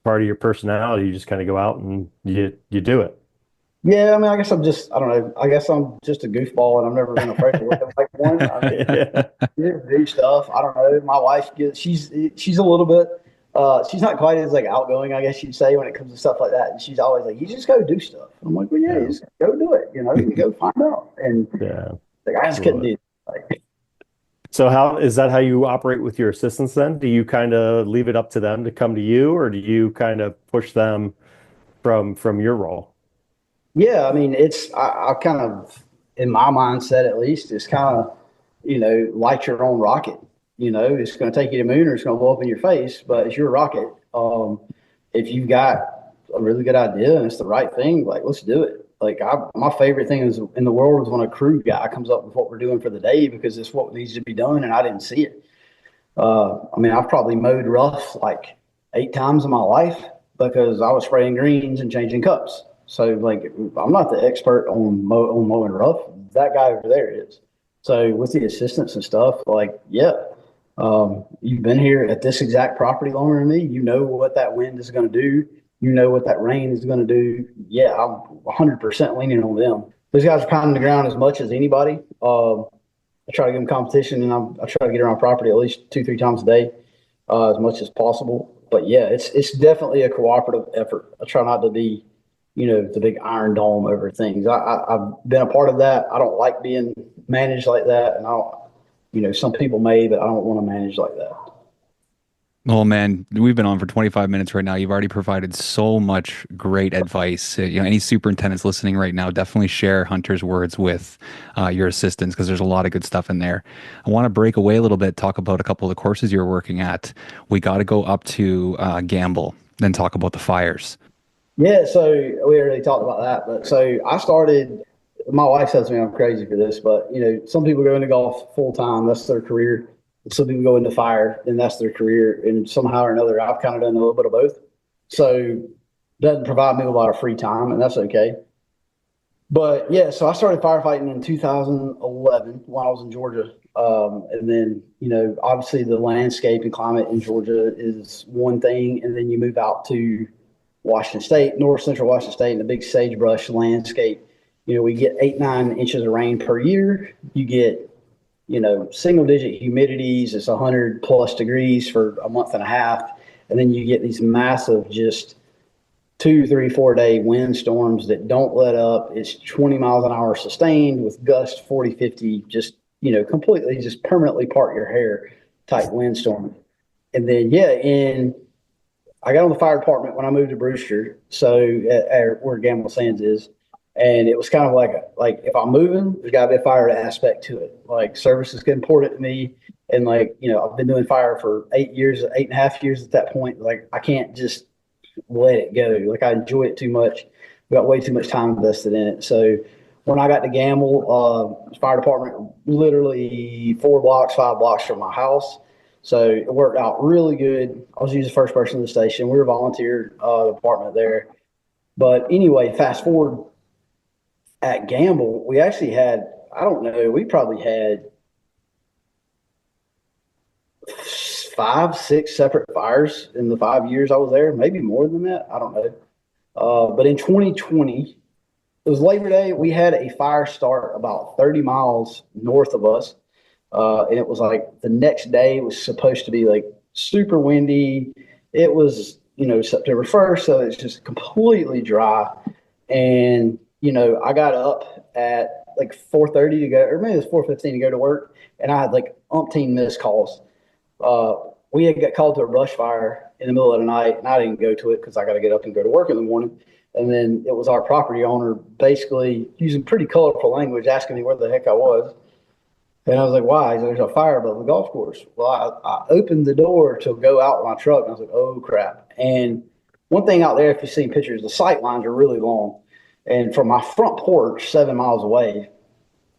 part of your personality. You just kind of go out and you do it. Yeah, I mean, I don't know. I guess I'm just a goofball, and I've never been afraid to look like one. I mean, you just do stuff. I don't know. My wife she's a little bit. She's not quite as outgoing, I guess you'd say, when it comes to stuff like that. And she's always like, "You just go do stuff." I'm like, "Well, yeah, you just go do it. You go find out." And I just couldn't do it. So how you operate with your assistants then? Do you kind of leave it up to them to come to you, or do you kind of push them from your role? Yeah, I mean, I kind of, in my mindset at least, it's kind of, light your own rocket. It's going to take you to the moon or it's going to blow up in your face, but it's your rocket. If you've got a really good idea and it's the right thing, like, let's do it. Like, my favorite thing is in the world is when a crew guy comes up with what we're doing for the day because it's what needs to be done and I didn't see it. I mean, I've probably mowed rough like 8 times in my life because I was spraying greens and changing cups. So, like, I'm not the expert on mowing rough. That guy over there is. So, with the assistants and stuff, like, yeah, you've been here at this exact property longer than me. You know what that wind is going to do. You know what that rain is going to do. Yeah, I'm 100% leaning on them. Those guys are pounding the ground as much as anybody. I try to give them competition, and I try to get around property at least 2-3 times a day, as much as possible. But yeah, it's definitely a cooperative effort. I try not to be, the big iron dome over things. I've been a part of that. I don't like being managed like that, and I don't. Some people may, but I don't want to manage like that. Oh man, we've been on for 25 minutes right now. You've already provided so much great advice. Any superintendents listening right now, definitely share Hunter's words with your assistants because there's a lot of good stuff in there. I want to break away a little bit, talk about a couple of the courses you're working at. We got to go up to Gamble, then talk about the fires. Yeah, so we already talked about that. But so I started. My wife says to me I'm crazy for this, but some people go into golf full time. That's their career. Some people go into fire, and that's their career. And somehow or another, I've kind of done a little bit of both. So it doesn't provide me with a lot of free time, and that's okay. But yeah, so I started firefighting in 2011 when I was in Georgia. And then, obviously the landscape and climate in Georgia is one thing. And then you move out to Washington State, north central Washington State, and the big sagebrush landscape. We get 8-9 inches of rain per year. You get single digit humidities. It's 100 plus degrees for a month and a half. And then you get these massive, just 2, 3, 4 day windstorms that don't let up. It's 20 miles an hour sustained with gusts 40, 50, just, completely just permanently part your hair type windstorm. And then, I got on the fire department when I moved to Brewster. So where Gamble Sands is. And it was kind of like if I'm moving, there's got to be a fire aspect to it. Like, service is important to me. And I've been doing fire for 8 years, 8.5 years at that point. Like, I can't just let it go. Like, I enjoy it too much. We got way too much time invested in it. So when I got to Gamble, fire department, literally 4 blocks, 5 blocks from my house. So it worked out really good. I was usually the first person in the station. We were a volunteer department there. But anyway, fast forward. At Gamble, we actually had, I don't know, we probably had 5, 6 separate fires in the 5 years I was there, maybe more than that. I don't know. But in 2020, it was Labor Day. We had a fire start about 30 miles north of us. And it was like the next day was supposed to be like super windy. It was, September 1st. So it's just completely dry. And I got up at like 4:30 to go, or maybe it was 4:15 to go to work, and I had like umpteen missed calls. We had got called to a brush fire in the middle of the night, and I didn't go to it because I got to get up and go to work in the morning. And then it was our property owner basically using pretty colorful language, asking me where the heck I was. And I was like, why? There's a fire above the golf course. Well, I opened the door to go out with my truck, and I was like, oh, crap. And one thing out there, if you've seen pictures, the sight lines are really long. And from my front porch, 7 miles away,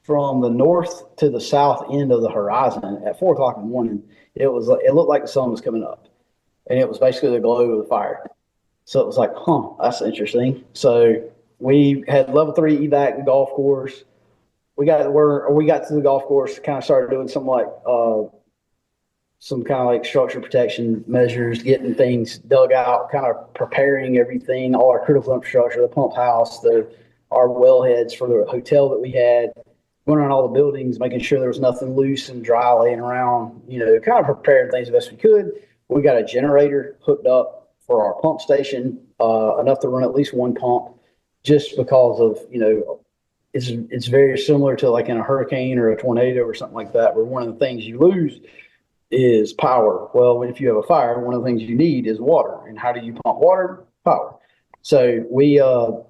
from the north to the south end of the horizon at 4 o'clock in the morning, it looked like the sun was coming up. And it was basically the glow of the fire. So it was like, that's interesting. So we had level 3 evac the golf course. We got to the golf course, kind of started doing some kind of like structure protection measures, getting things dug out, kind of preparing everything, all our critical infrastructure, the pump house, our wellheads for the hotel that we had, going around all the buildings, making sure there was nothing loose and dry laying around, kind of preparing things the best we could. We got a generator hooked up for our pump station, enough to run at least one pump, just because of, it's very similar to like in a hurricane or a tornado or something like that, where one of the things you lose is power. Well, if you have a fire, one of the things you need is water. And how do you pump water? Power. So we got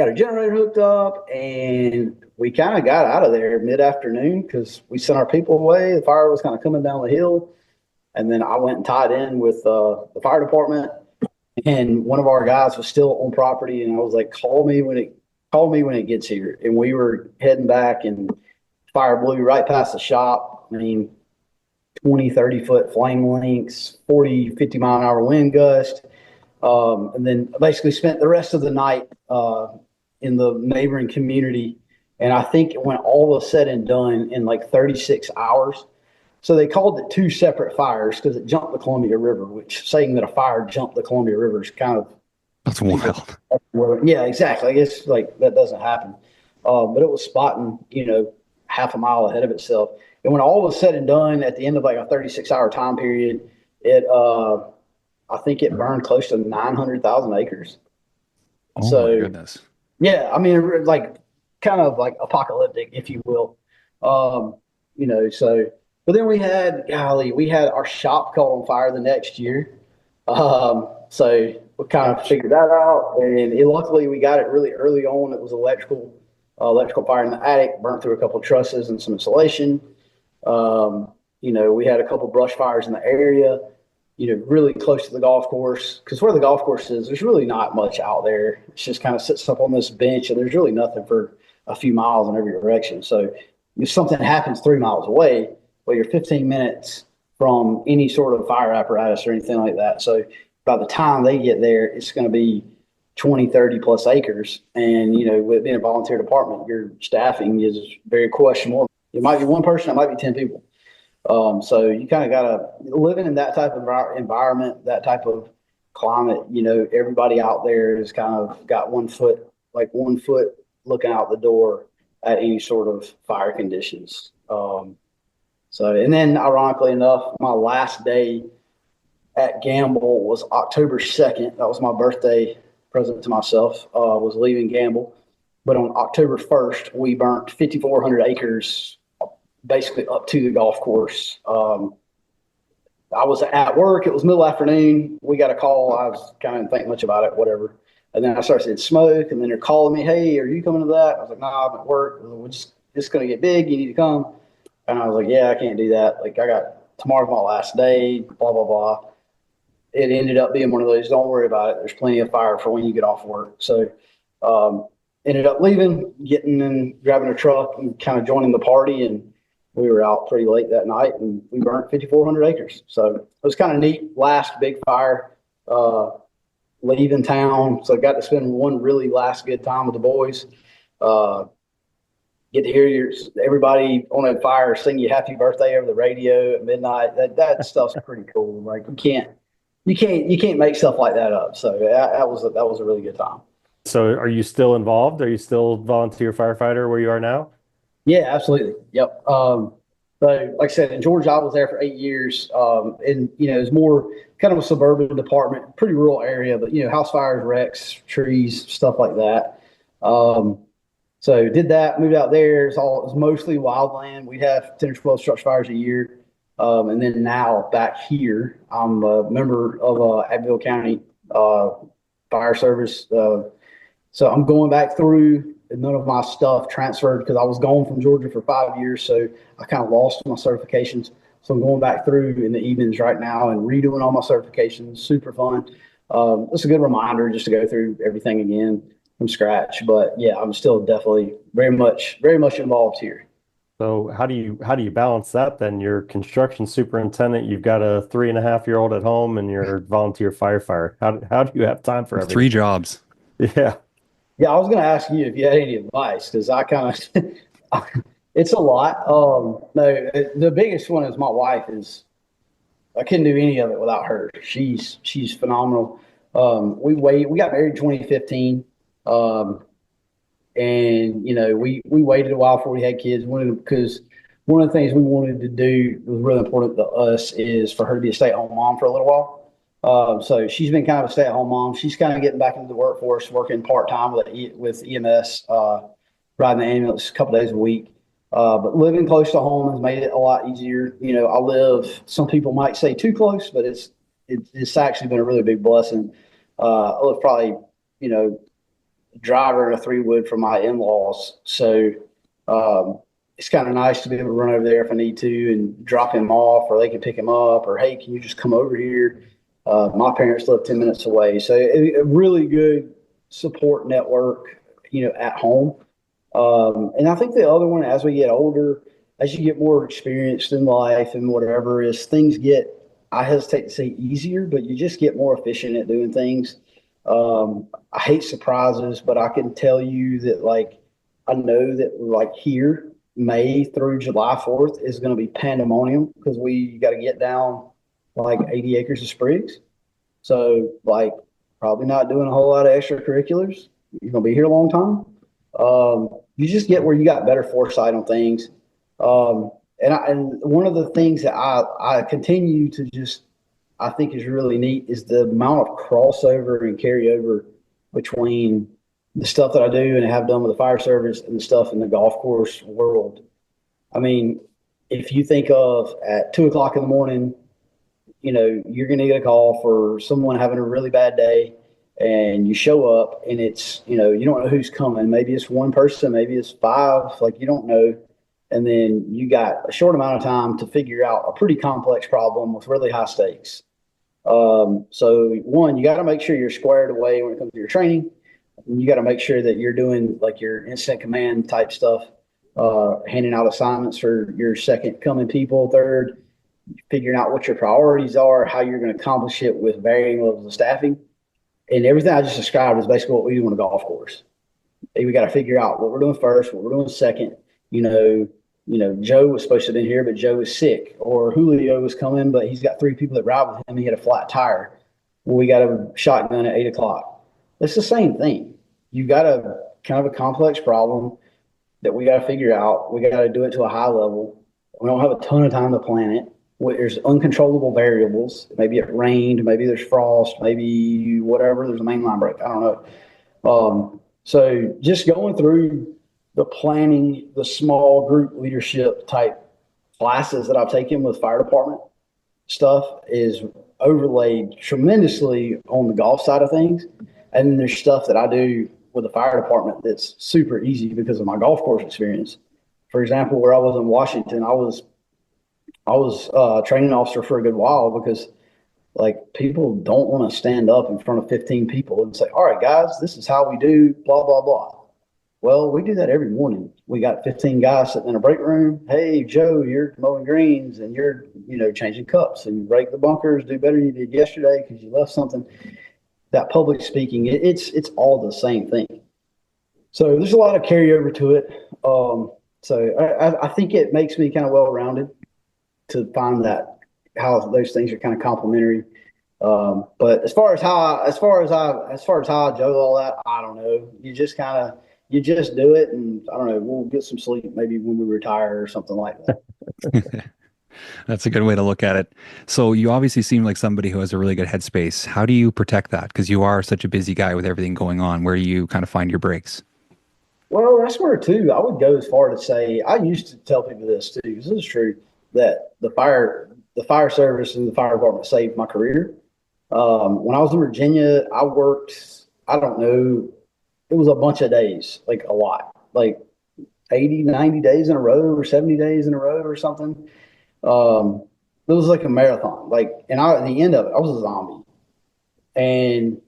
a generator hooked up, and we kind of got out of there mid-afternoon because we sent our people away. The fire was kind of coming down the hill, and then I went and tied in with the fire department, and one of our guys was still on property, and I was like, call me when it gets here. And we were heading back, and fire blew right past the shop. I mean, 20, 30-foot flame lengths, 40, 50-mile-an-hour wind gust. And then basically spent the rest of the night in the neighboring community. And I think when all was said and done in like 36 hours. So they called it two separate fires because it jumped the Columbia River, which saying that a fire jumped the Columbia River is kind of. That's wild. Yeah, exactly. I guess like that doesn't happen. But it was spotting, half a mile ahead of itself. And when all was said and done at the end of like a 36-hour time period, I think it burned close to 900,000 acres. Oh my goodness. Yeah, I mean, like kind of like apocalyptic, if you will. But then we had our shop caught on fire the next year. So we kind of figured that out, and luckily we got it really early on. It was electrical fire in the attic, burnt through a couple of trusses and some insulation. We had a couple brush fires in the area, really close to the golf course, because where the golf course is, there's really not much out there. It's just kind of sits up on this bench, and there's really nothing for a few miles in every direction. So if something happens 3 miles away, well, you're 15 minutes from any sort of fire apparatus or anything like that. So by the time they get there, it's going to be 20, 30 plus acres. And, with being a volunteer department, your staffing is very questionable. It might be one person, it might be 10 people. So you kind of got to living in that type of environment, that type of climate, everybody out there has kind of got 1 foot looking out the door at any sort of fire conditions. And then ironically enough, my last day at Gamble was October 2nd. That was my birthday present to myself, was leaving Gamble. But on October 1st, we burnt 5,400 acres basically up to the golf course. I was at work. It was middle afternoon. We got a call. I was kind of didn't think much about it, whatever. And then I started seeing smoke, and then they're calling me, hey, are you coming to that? I was like, no, I'm at work. We're just going to get big. You need to come. And I was like, yeah, I can't do that. Like, tomorrow's my last day, blah, blah, blah. It ended up being one of those, don't worry about it. There's plenty of fire for when you get off work. So ended up leaving, getting and grabbing a truck and kind of joining the party. And we were out pretty late that night, and we burnt 5,400 acres. So it was kind of neat. Last big fire, leaving town. So I got to spend one really last good time with the boys. Get to hear everybody on a fire sing you happy birthday over the radio at midnight. That stuff's pretty cool. Like you can't make stuff like that up. So that was a really good time. So are you still involved? Are you still volunteer firefighter where you are now? Yeah, absolutely. Yep. So like I said, in Georgia, I was there for 8 years. And it was more kind of a suburban department, pretty rural area, but house fires, wrecks, trees, stuff like that. So did that, moved out there. It was mostly wildland. We'd have 10 or 12 structure fires a year. And then now back here, I'm a member of Abbeville County Fire Service. So I'm going back through. None of my stuff transferred because I was gone from Georgia for 5 years. So I kind of lost my certifications. So I'm going back through in the evenings right now and redoing all my certifications. Super fun. It's a good reminder just to go through everything again from scratch. But yeah, I'm still definitely very much involved here. So how do you balance that then? You're construction superintendent, you've got a 3.5-year-old at home, and you're a volunteer firefighter. How do you have time for everything? 3 jobs. Yeah. Yeah, I was going to ask you if you had any advice, because I kind of, it's a lot. No, the biggest one is my wife. I couldn't do any of it without her. She's phenomenal. We got married in 2015. And we waited a while before we had kids. Because one of the things we wanted to do that was really important to us is for her to be a stay-at-home mom for a little while. So she's been kind of a stay-at-home mom. She's kind of getting back into the workforce, working part-time with EMS, riding the ambulance a couple days a week. But living close to home has made it a lot easier. Some people might say too close, but it's actually been a really big blessing. I live probably, driver and a 3-wood from my in-laws. So it's kind of nice to be able to run over there if I need to and drop him off, or they can pick him up, or hey, can you just come over here? My parents live 10 minutes away. So a really good support network, at home. And I think the other one, as we get older, as you get more experienced in life and whatever, is things get, I hesitate to say easier, but you just get more efficient at doing things. I hate surprises, but I can tell you that, like, I know that, like, here, May through July 4th is going to be pandemonium because we got to get down like 80 acres of sprigs. So, like, probably not doing a whole lot of extracurriculars. You're going to be here a long time. You just get where you got better foresight on things. And one of the things that I continue to just, I think is really neat is the amount of crossover and carryover between the stuff that I do and have done with the fire service and the stuff in the golf course world. I mean, if you think of at 2 o'clock in the morning, you're going to get a call for someone having a really bad day, and you show up and it's, you don't know who's coming. Maybe it's one person, maybe it's 5, like, you don't know. And then you got a short amount of time to figure out a pretty complex problem with really high stakes. So one, you got to make sure you're squared away when it comes to your training. You got to make sure that you're doing like your incident command type stuff, handing out assignments for your second coming people. Third, figuring out what your priorities are, how you're going to accomplish it with varying levels of staffing. And everything I just described is basically what we do on a golf course. We got to figure out what we're doing first, what we're doing second. Joe was supposed to have been here, but Joe was sick. Or Julio was coming, but he's got 3 people that ride with him. He had a flat tire. Well, we got a shotgun at 8 o'clock. It's the same thing. You got a kind of a complex problem that we got to figure out. We got to do it to a high level. We don't have a ton of time to plan it. There's uncontrollable variables. Maybe it rained. Maybe there's frost. Maybe whatever. There's a main line break. I don't know. So just going through the planning, the small group leadership type classes that I've taken with fire department stuff is overlaid tremendously on the golf side of things. And then there's stuff that I do with the fire department that's super easy because of my golf course experience. For example, where I was in Washington, I was a training officer for a good while because, like, people don't want to stand up in front of 15 people and say, all right, guys, this is how we do blah, blah, blah. Well, we do that every morning. We got 15 guys sitting in a break room. Hey, Joe, you're mowing greens and you're, changing cups and you break the bunkers, do better than you did yesterday because you left something. That public speaking, it's all the same thing. So there's a lot of carryover to it. So I think it makes me kind of well-rounded to find that how those things are kind of complementary. But as far as how I juggle all that, I don't know. You just do it, and I don't know. We'll get some sleep maybe when we retire or something like that. That's a good way to look at it. So you obviously seem like somebody who has a really good headspace. How do you protect that? Because you are such a busy guy with everything going on. Where do you kind of find your breaks? Well, that's where, too, I would go as far to say, I used to tell people this, too, because this is true, that the fire service and the fire department saved my career. When I was in Virginia, I worked, I don't know, it was a bunch of days, like a lot, like 80, 90 days in a row or 70 days in a row or something. It was like a marathon, and at the end of it, I was a zombie. And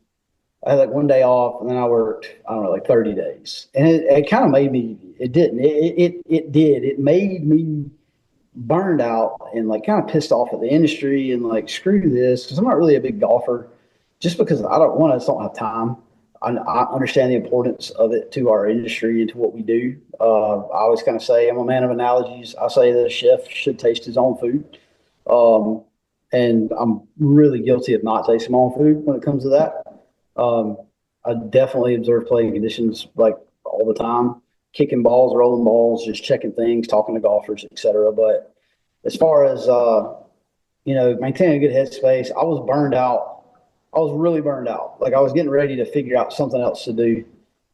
I had like one day off, and then I worked, I don't know, like 30 days. And it kind of made me, it didn't, it made me burned out and like kind of pissed off at the industry and like, screw this, because I'm not really a big golfer, just because I just don't have time. I understand the importance of it to our industry and to what we do. I always kind of say I'm a man of analogies. I say that a chef should taste his own food. And I'm really guilty of not tasting my own food when it comes to that. I definitely observe playing conditions like all the time, kicking balls, rolling balls, just checking things, talking to golfers, etc. But as far as, maintaining a good headspace, I was burned out. I was really burned out. Like, I was getting ready to figure out something else to do.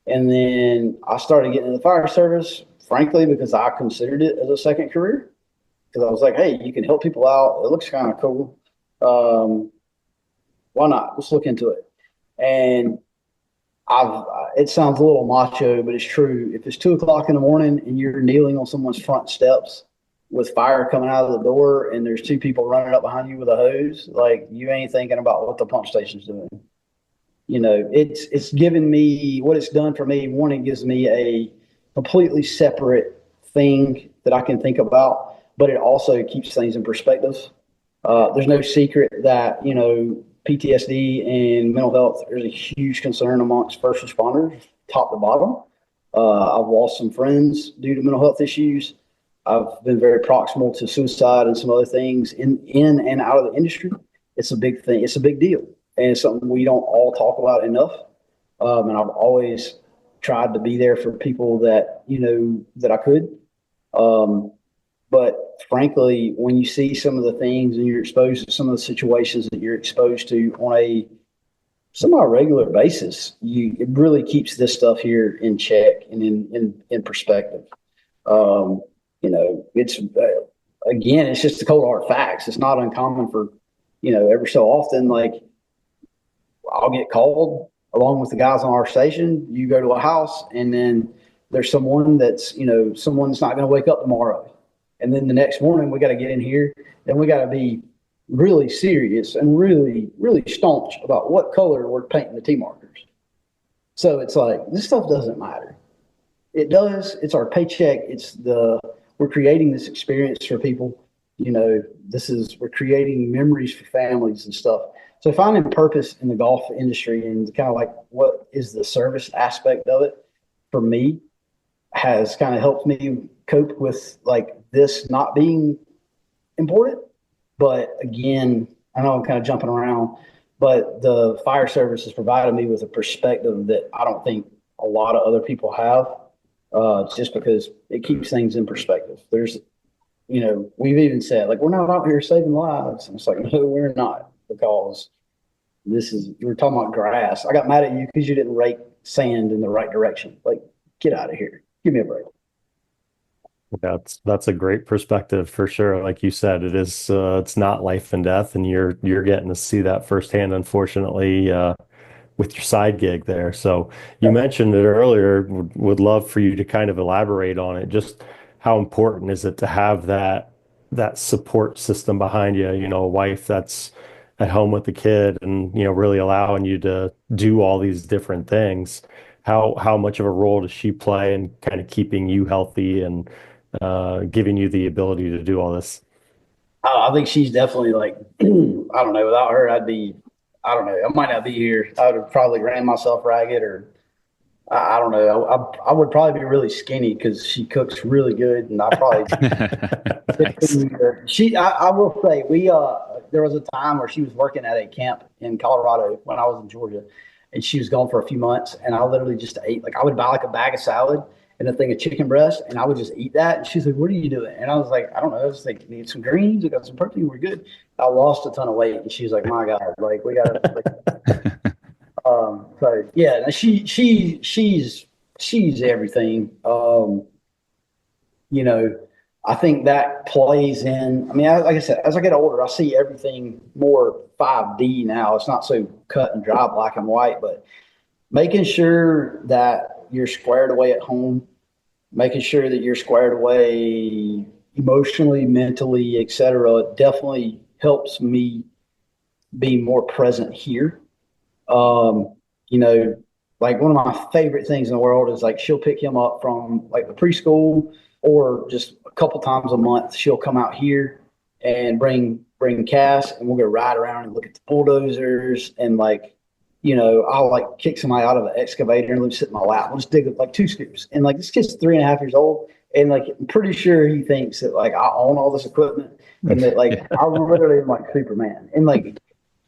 And then I started getting into the fire service, frankly, because I considered it as a second career. Because I was like, hey, you can help people out. It looks kind of cool. Why not? Let's look into it. And it sounds a little macho, but it's true. If it's 2 o'clock in the morning and you're kneeling on someone's front steps with fire coming out of the door and there's two people running up behind you with a hose, like you ain't thinking about what the pump station's doing. It's given me what it's done for me. One, it gives me a completely separate thing that I can think about, but it also keeps things in perspective. There's no secret that, PTSD and mental health is a huge concern amongst first responders, top to bottom. I've lost some friends due to mental health issues. I've been very proximal to suicide and some other things in and out of the industry. It's a big thing. It's a big deal. And it's something we don't all talk about enough. And I've always tried to be there for people that, that I could. But frankly, when you see some of the things and you're exposed to some of the situations that you're exposed to on a semi-regular basis, it really keeps this stuff here in check and in perspective. It's again, it's just the cold hard facts. It's not uncommon for, every so often, like I'll get called along with the guys on our station. You go to a house and then there's someone that's not going to wake up tomorrow. And then the next morning we got to get in here and we got to be really serious and really, really staunch about what color we're painting the T markers. So it's like, this stuff doesn't matter. It does. It's our paycheck. We're creating this experience for people. We're creating memories for families and stuff. So finding purpose in the golf industry and kind of like what is the service aspect of it for me has kind of helped me cope with like this not being important. But again, I know I'm kind of jumping around, but the fire service has provided me with a perspective that I don't think a lot of other people have, just because it keeps things in perspective. There's, we've even said like, we're not out here saving lives. And it's like, no, we're not, because you were talking about grass. I got mad at you because you didn't rake sand in the right direction. Like, get out of here. Give me a break. That's a great perspective for sure. Like you said, it is it's not life and death, and you're getting to see that firsthand, unfortunately, with your side gig there. So you mentioned it earlier. Would love for you to kind of elaborate on it. Just how important is it to have that support system behind you? A wife that's at home with the kid and really allowing you to do all these different things. How much of a role does she play in kind of keeping you healthy and giving you the ability to do all this? I think she's definitely like, I don't know, without her, I don't know, I might not be here. I would have probably ran myself ragged, or I don't know. I would probably be really skinny because she cooks really good, and I probably, nice. I will say, there was a time where she was working at a camp in Colorado when I was in Georgia, and she was gone for a few months, and I literally just ate, like I would buy like a bag of salad and a thing of chicken breast, and I would just eat that. And she's like, "What are you doing?" And I was like, "I don't know. I was like, need some greens. I got some protein. We're good." I lost a ton of weight, and she's like, "My God, like we got to." Like, so yeah, she's everything. I think that plays in. I mean, like I said, as I get older, I see everything more 5D now. It's not so cut and dry, black and white, but making sure that you're squared away at home, making sure that you're squared away emotionally, mentally, etc., definitely helps me be more present here. Like one of my favorite things in the world is like she'll pick him up from like the preschool, or just a couple times a month she'll come out here and bring Cass, and we'll go ride around and look at the bulldozers, and like, I'll like kick somebody out of an excavator and let him sit in my lap. We'll just dig up like 2 scoops. And like this kid's 3.5 years old, and like I'm pretty sure he thinks that like I own all this equipment, and that like I literally am like Superman. And like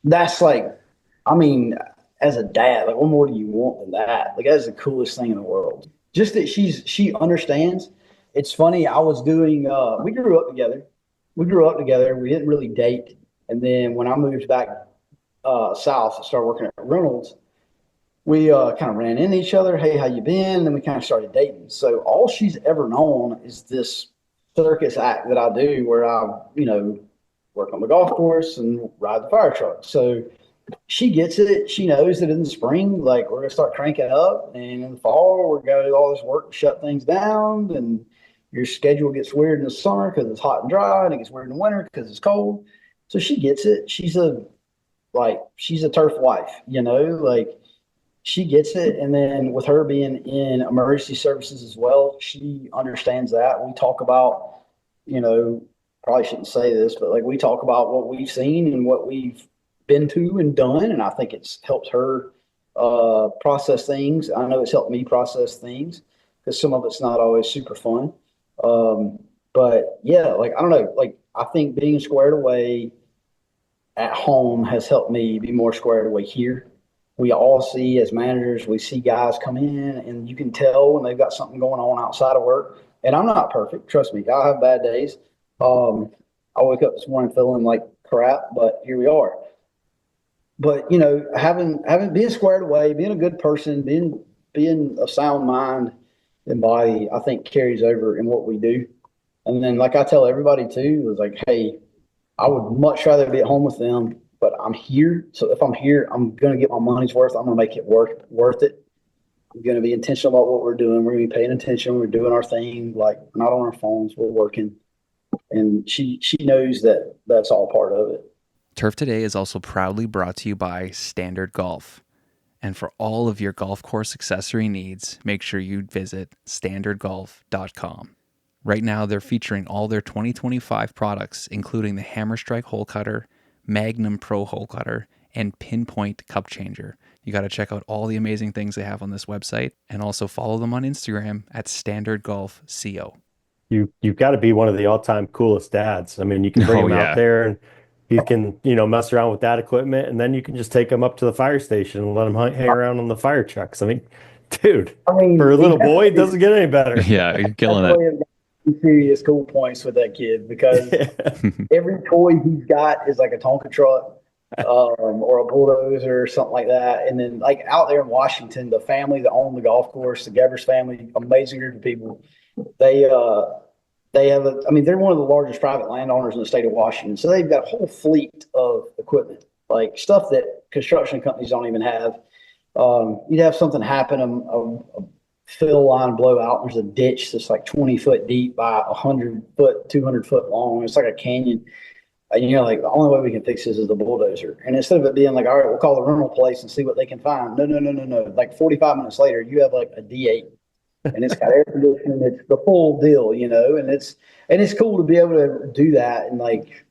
that's like, I mean, as a dad, like what more do you want than that? Like that's the coolest thing in the world. Just that she understands. It's funny. I was doing. We grew up together. We didn't really date, and then when I moved back south and started working at Reynolds, we kind of ran into each other. Hey, how you been? And we kind of started dating. So all she's ever known is this circus act that I do, where I, work on the golf course and ride the fire truck. So she gets it. She knows that in the spring, like we're gonna start cranking up, and in the fall, we're gonna do all this work to shut things down. And your schedule gets weird in the summer because it's hot and dry, and it gets weird in the winter because it's cold. So she gets it. She's a turf wife, like she gets it. And then with her being in emergency services as well, she understands that. We talk about, probably shouldn't say this, but like we talk about what we've seen and what we've been to and done. And I think it's helped her process things. I know it's helped me process things because some of it's not always super fun. But yeah, like I don't know, like I think being squared away at home has helped me be more squared away here. We all see as managers, we see guys come in and you can tell when they've got something going on outside of work. And I'm not perfect, trust me. I have bad days. I wake up this morning feeling like crap, but here we are. But having being squared away, being a good person, being a sound mind and body, I think carries over in what we do. And then, like I tell everybody too, is like, hey, I would much rather be at home with them, but I'm here. So if I'm here, I'm going to get my money's worth. I'm going to make it worth it. I'm going to be intentional about what we're doing. We're going to be paying attention. We're doing our thing. Like we're not on our phones. We're working. And she knows that that's all part of it. Turf Today is also proudly brought to you by Standard Golf. And for all of your golf course accessory needs, make sure you visit standardgolf.com. Right now, they're featuring all their 2025 products, including the Hammer Strike Hole Cutter, Magnum Pro Hole Cutter, and Pinpoint Cup Changer. You got to check out all the amazing things they have on this website, and also follow them on Instagram at Standard Golf CO. You've got to be one of the all-time coolest dads. I mean, you can bring him out there and he can, mess around with that equipment, and then you can just take him up to the fire station and let him hang around on the fire trucks. I mean, dude, for a little boy, it doesn't get any better. Yeah, you're killing it. Serious cool points with that kid because every toy he's got is like a Tonka truck or a bulldozer or something like that. And then like out there in Washington, the family that owned the golf course, the Gevers family, amazing group of people. They have they're one of the largest private landowners in the state of Washington. So they've got a whole fleet of equipment, like stuff that construction companies don't even have. You'd have something happen, a fill line blow out. There's a ditch that's like 20 foot deep by 100 foot, 200 foot long. It's like a canyon. And like the only way we can fix this is the bulldozer. And instead of it being like, all right, we'll call the rental place and see what they can find. No. Like 45 minutes later, you have like a D8 and it's got air conditioning. It's the full deal, and it's cool to be able to do that. And like,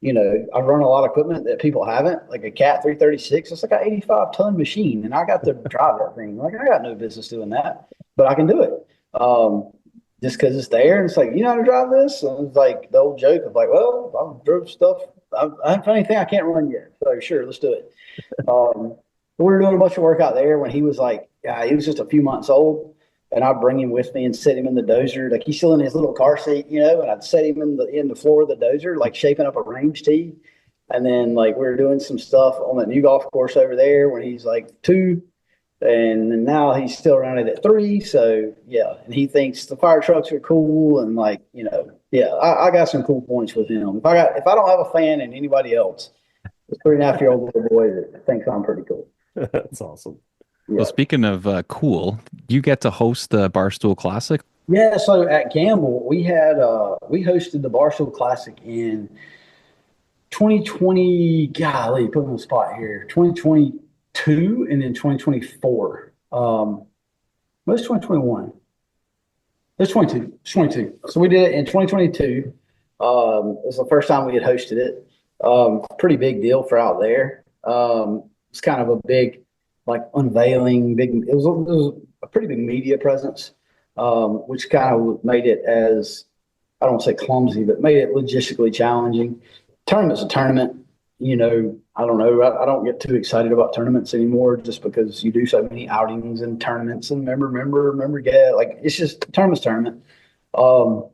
I run a lot of equipment that people haven't, like a Cat 336. It's like an 85-ton machine, and I got to drive that thing. Like I got no business doing that, but I can do it just because it's there. And it's like, you know how to drive this? And it's like the old joke of like, well, I've drove stuff. I haven't found anything I can't run yet. So sure, let's do it. We were doing a bunch of work out there when he was like, he was just a few months old. And I'd bring him with me and set him in the dozer. Like he's still in his little car seat, and I'd set him in the floor of the dozer, like shaping up a range tee. And then like we were doing some stuff on that new golf course over there when he's like 2. And now he's still around it at 3. So yeah. And he thinks the fire trucks are cool. And like, I got some cool points with him. If I don't have a fan and anybody else, it's a 3.5-year-old little boy that thinks I'm pretty cool. That's awesome. Yeah. Well, speaking of cool, you get to host the Barstool Classic. Yeah, so at Gamble, we hosted the Barstool Classic in 2020. Golly, put me on the spot here. 2022 and then 2024. What's 2021? It's 22. It's 22. So we did it in 2022. It was the first time we had hosted it. Pretty big deal for out there. It's kind of a big, like unveiling, it was a pretty big media presence, which kind of made it as, I don't want to say clumsy, but made it logistically challenging. Tournament's a tournament, I don't know. I don't get too excited about tournaments anymore just because you do so many outings and tournaments and remember, get like it's just tournament. But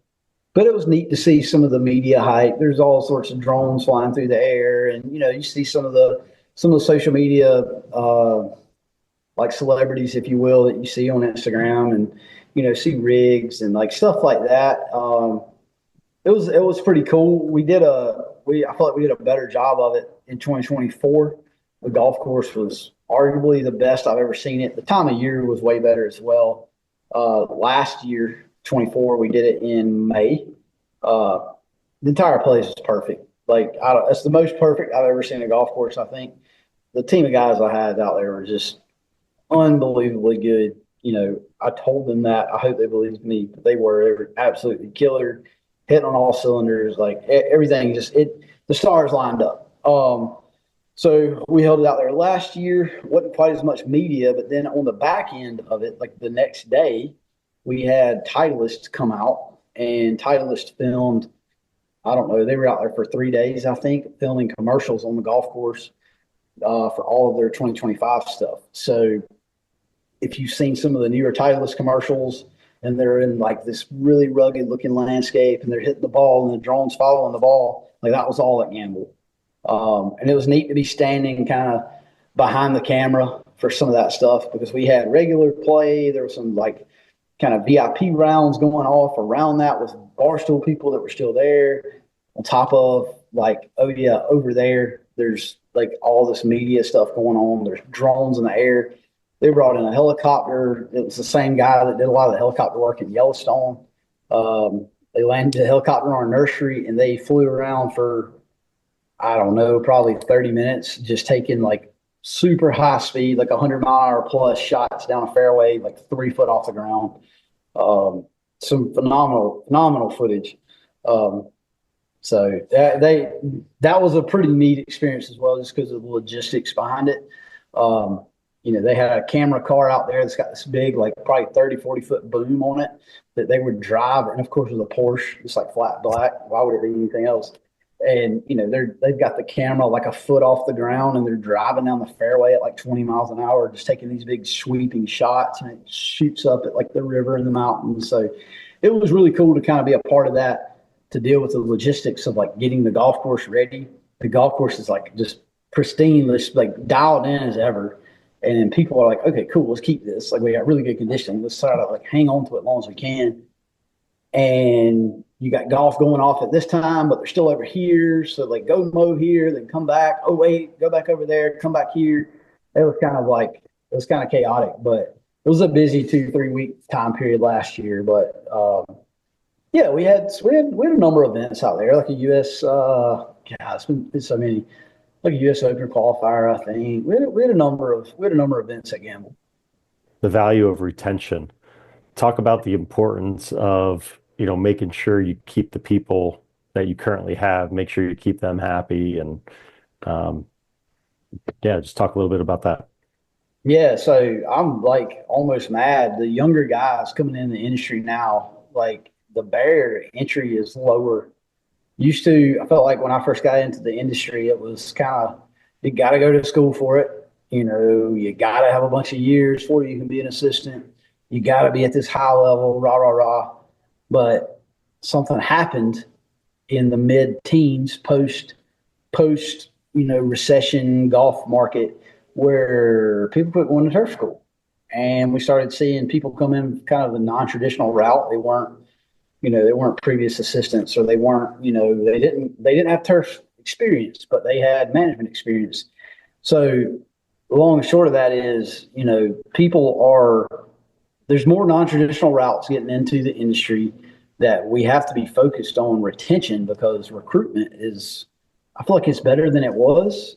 it was neat to see some of the media hype. There's all sorts of drones flying through the air, and you see some of the social media, like celebrities, if you will, that you see on Instagram, and see rigs and like stuff like that. It was pretty cool. I felt like we did a better job of it in 2024. The golf course was arguably the best I've ever seen it. The time of year was way better as well. Last year, 24, we did it in May. The entire place is perfect. Like, it's the most perfect I've ever seen a golf course, I think. The team of guys I had out there were just unbelievably good. You know, I told them that. I hope they believed me, but they were absolutely killer, hitting on all cylinders. Like, everything the stars lined up. So we held it out there last year. Wasn't quite as much media, but then on the back end of it, like the next day, we had Titleist come out, and Titleist filmed. I don't know. They were out there for 3 days, I think, filming commercials on the golf course for all of their 2025 stuff. So if you've seen some of the newer Titleist commercials, and they're in like this really rugged looking landscape, and they're hitting the ball, and the drone's following the ball, like that was all at Gamble. And it was neat to be standing kind of behind the camera for some of that stuff, because we had regular play. There was some like kind of VIP rounds going off around that with Barstool people that were still there. On top of like, oh yeah, over there's like all this media stuff going on. There's drones in the air. They brought in a helicopter. It was the same guy that did a lot of the helicopter work in Yellowstone. They landed the helicopter on our nursery, and they flew around for, I don't know, probably 30 minutes, just taking like super high speed, like 100-mile-an-hour plus shots down a fairway, like 3 foot off the ground. Some phenomenal footage. So that was a pretty neat experience as well, just because of the logistics behind it. You know, they had a camera car out there that's got this big, like probably 30-40 foot boom on it that they would drive. And of course, with a Porsche, it's like flat black. Why would it be anything else? And, you know, they've got the camera like a foot off the ground, and they're driving down the fairway at like 20 miles an hour, just taking these big sweeping shots, and it shoots up at like the river and the mountains. So it was really cool to kind of be a part of that, to deal with the logistics of like getting the golf course ready. The golf course is like just pristine, just like dialed in as ever. And then people are like, okay, cool, let's keep this. Like, we got really good conditioning. Let's try to like hang on to it as long as we can. And you got golf going off at this time, but they're still over here. So like, go mow here, then come back. Oh wait, go back over there, come back here. It was kind of chaotic, but it was a busy 2-3 week time period last year. But yeah, we had a number of events out there, like a US. It's been so many, like a US Open qualifier, I think. We had a number of events at Gamble. The value of retention. Talk about the importance of, you know, making sure you keep the people that you currently have, make sure you keep them happy, and just talk a little bit about that. Yeah, so I'm like almost mad. The younger guys coming in the industry now, like the barrier to entry is lower. I felt like when I first got into the industry, it was kind of, you got to go to school for it. You know, you got to have a bunch of years before you can be an assistant. You got to be at this high level, rah, rah, rah. But something happened in the mid-teens, post, recession golf market, where people quit going to turf school. And we started seeing people come in kind of the non-traditional route. They weren't previous assistants, or they weren't, they didn't have turf experience, but they had management experience. So the long and short of that is, there's more non-traditional routes getting into the industry, that we have to be focused on retention, because recruitment I feel like it's better than it was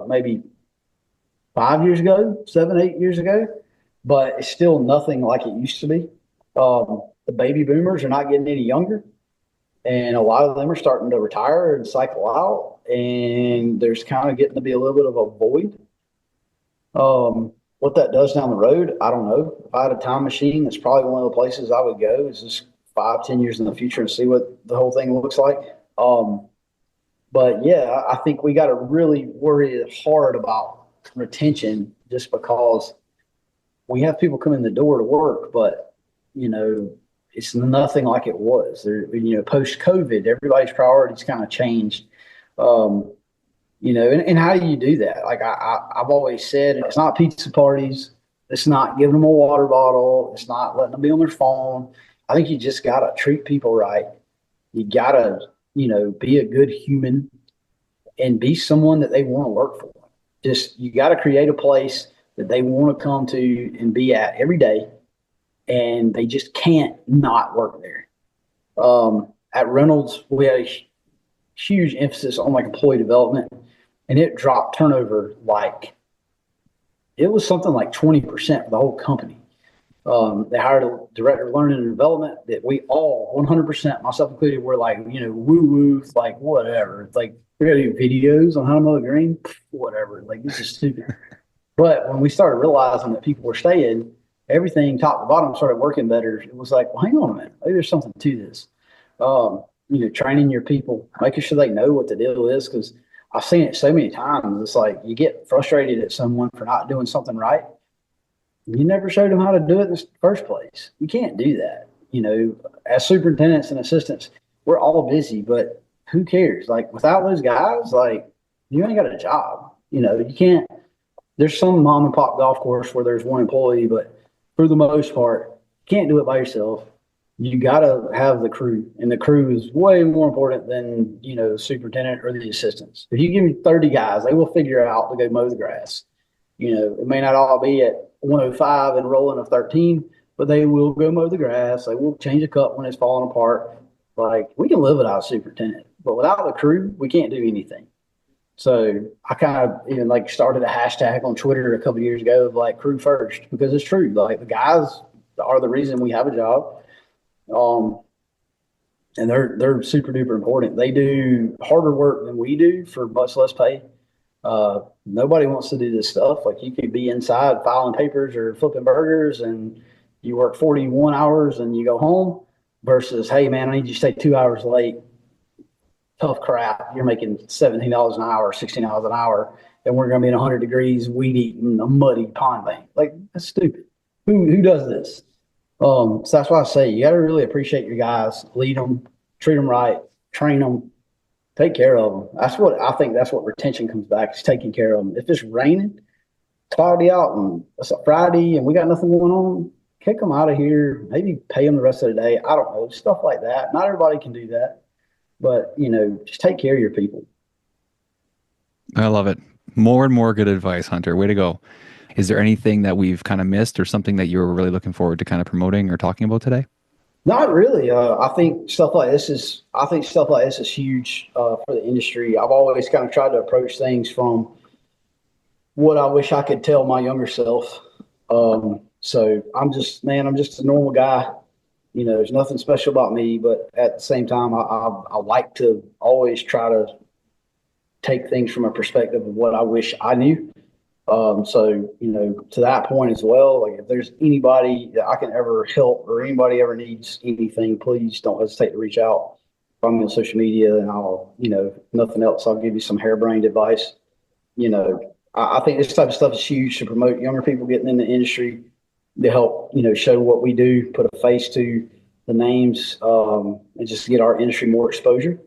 maybe 5 years ago, 7-8 years ago, but it's still nothing like it used to be. The baby boomers are not getting any younger, and a lot of them are starting to retire and cycle out, and there's kind of getting to be a little bit of a void. What that does down the road, I don't know. If I had a time machine, that's probably one of the places I would go, is just 5-10 years in the future and see what the whole thing looks like. But yeah, I think we got to really worry hard about retention, just because we have people come in the door to work, but it's nothing like it was. Post COVID, everybody's priorities kind of changed. And how do you do that? Like I've always said, it's not pizza parties. It's not giving them a water bottle. It's not letting them be on their phone. I think you just got to treat people right. You got to, be a good human and be someone that they want to work for. Just, you got to create a place that they want to come to and be at every day, and they just can't not work there. At Reynolds, we had a huge emphasis on like employee development, and it dropped turnover like it was something like 20% for the whole company. They hired a director of learning and development that we all 100%, myself included, were like, woo woo, like whatever. It's like, we're gonna do videos on how to mow the green, whatever. Like, this is stupid. But when we started realizing that people were staying, everything top to bottom started working better. It was like, well, hang on a minute, maybe there's something to this. Training your people, making sure they know what the deal is, because I've seen it so many times. It's like you get frustrated at someone for not doing something right. You never showed them how to do it in the first place. You can't do that. As superintendents and assistants, we're all busy, but who cares? Like, without those guys, like, you ain't got a job. You can't. There's some mom and pop golf course where there's one employee, but for the most part, you can't do it by yourself. You got to have the crew, and the crew is way more important than, the superintendent or the assistants. If you give me 30 guys, they will figure out to go mow the grass. It may not all be at 105 and rolling of 13, but they will go mow the grass. They will change a cup when it's falling apart. Like, we can live without a superintendent, but without the crew, we can't do anything. So I kind of even like started a hashtag on Twitter a couple of years ago of like crew first, because it's true. Like, the guys are the reason we have a job. And they're super duper important. They do harder work than we do for much less pay. Nobody wants to do this stuff. Like, you could be inside filing papers or flipping burgers, and you work 41 hours and you go home, versus, hey man, I need you to stay 2 hours late. Tough crap. You're making $17 an hour, $16 an hour, and we're going to be in 100 degrees, weed eating a muddy pond bank. Like, that's stupid. Who does this? So that's why I say you got to really appreciate your guys, lead them, treat them right, train them, take care of them. That's what retention comes back, is taking care of them. If it's raining, cloudy out, and it's a Friday and we got nothing going on, kick them out of here. Maybe pay them the rest of the day. I don't know, stuff like that. Not everybody can do that, but just take care of your people. I love it. More and more good advice, Hunter. Way to go. Is there anything that we've kind of missed, or something that you were really looking forward to kind of promoting or talking about today? Not really. I think stuff like this is huge for the industry. I've always kind of tried to approach things from what I wish I could tell my younger self. So I'm just a normal guy. There's nothing special about me, but at the same time, I like to always try to take things from a perspective of what I wish I knew. So, to that point as well, like, if there's anybody that I can ever help, or anybody ever needs anything, please don't hesitate to reach out. Find me on social media, and I'll, if nothing else, I'll give you some harebrained advice. I think this type of stuff is huge to promote younger people getting in the industry, to help, show what we do, put a face to the names, and just get our industry more exposure.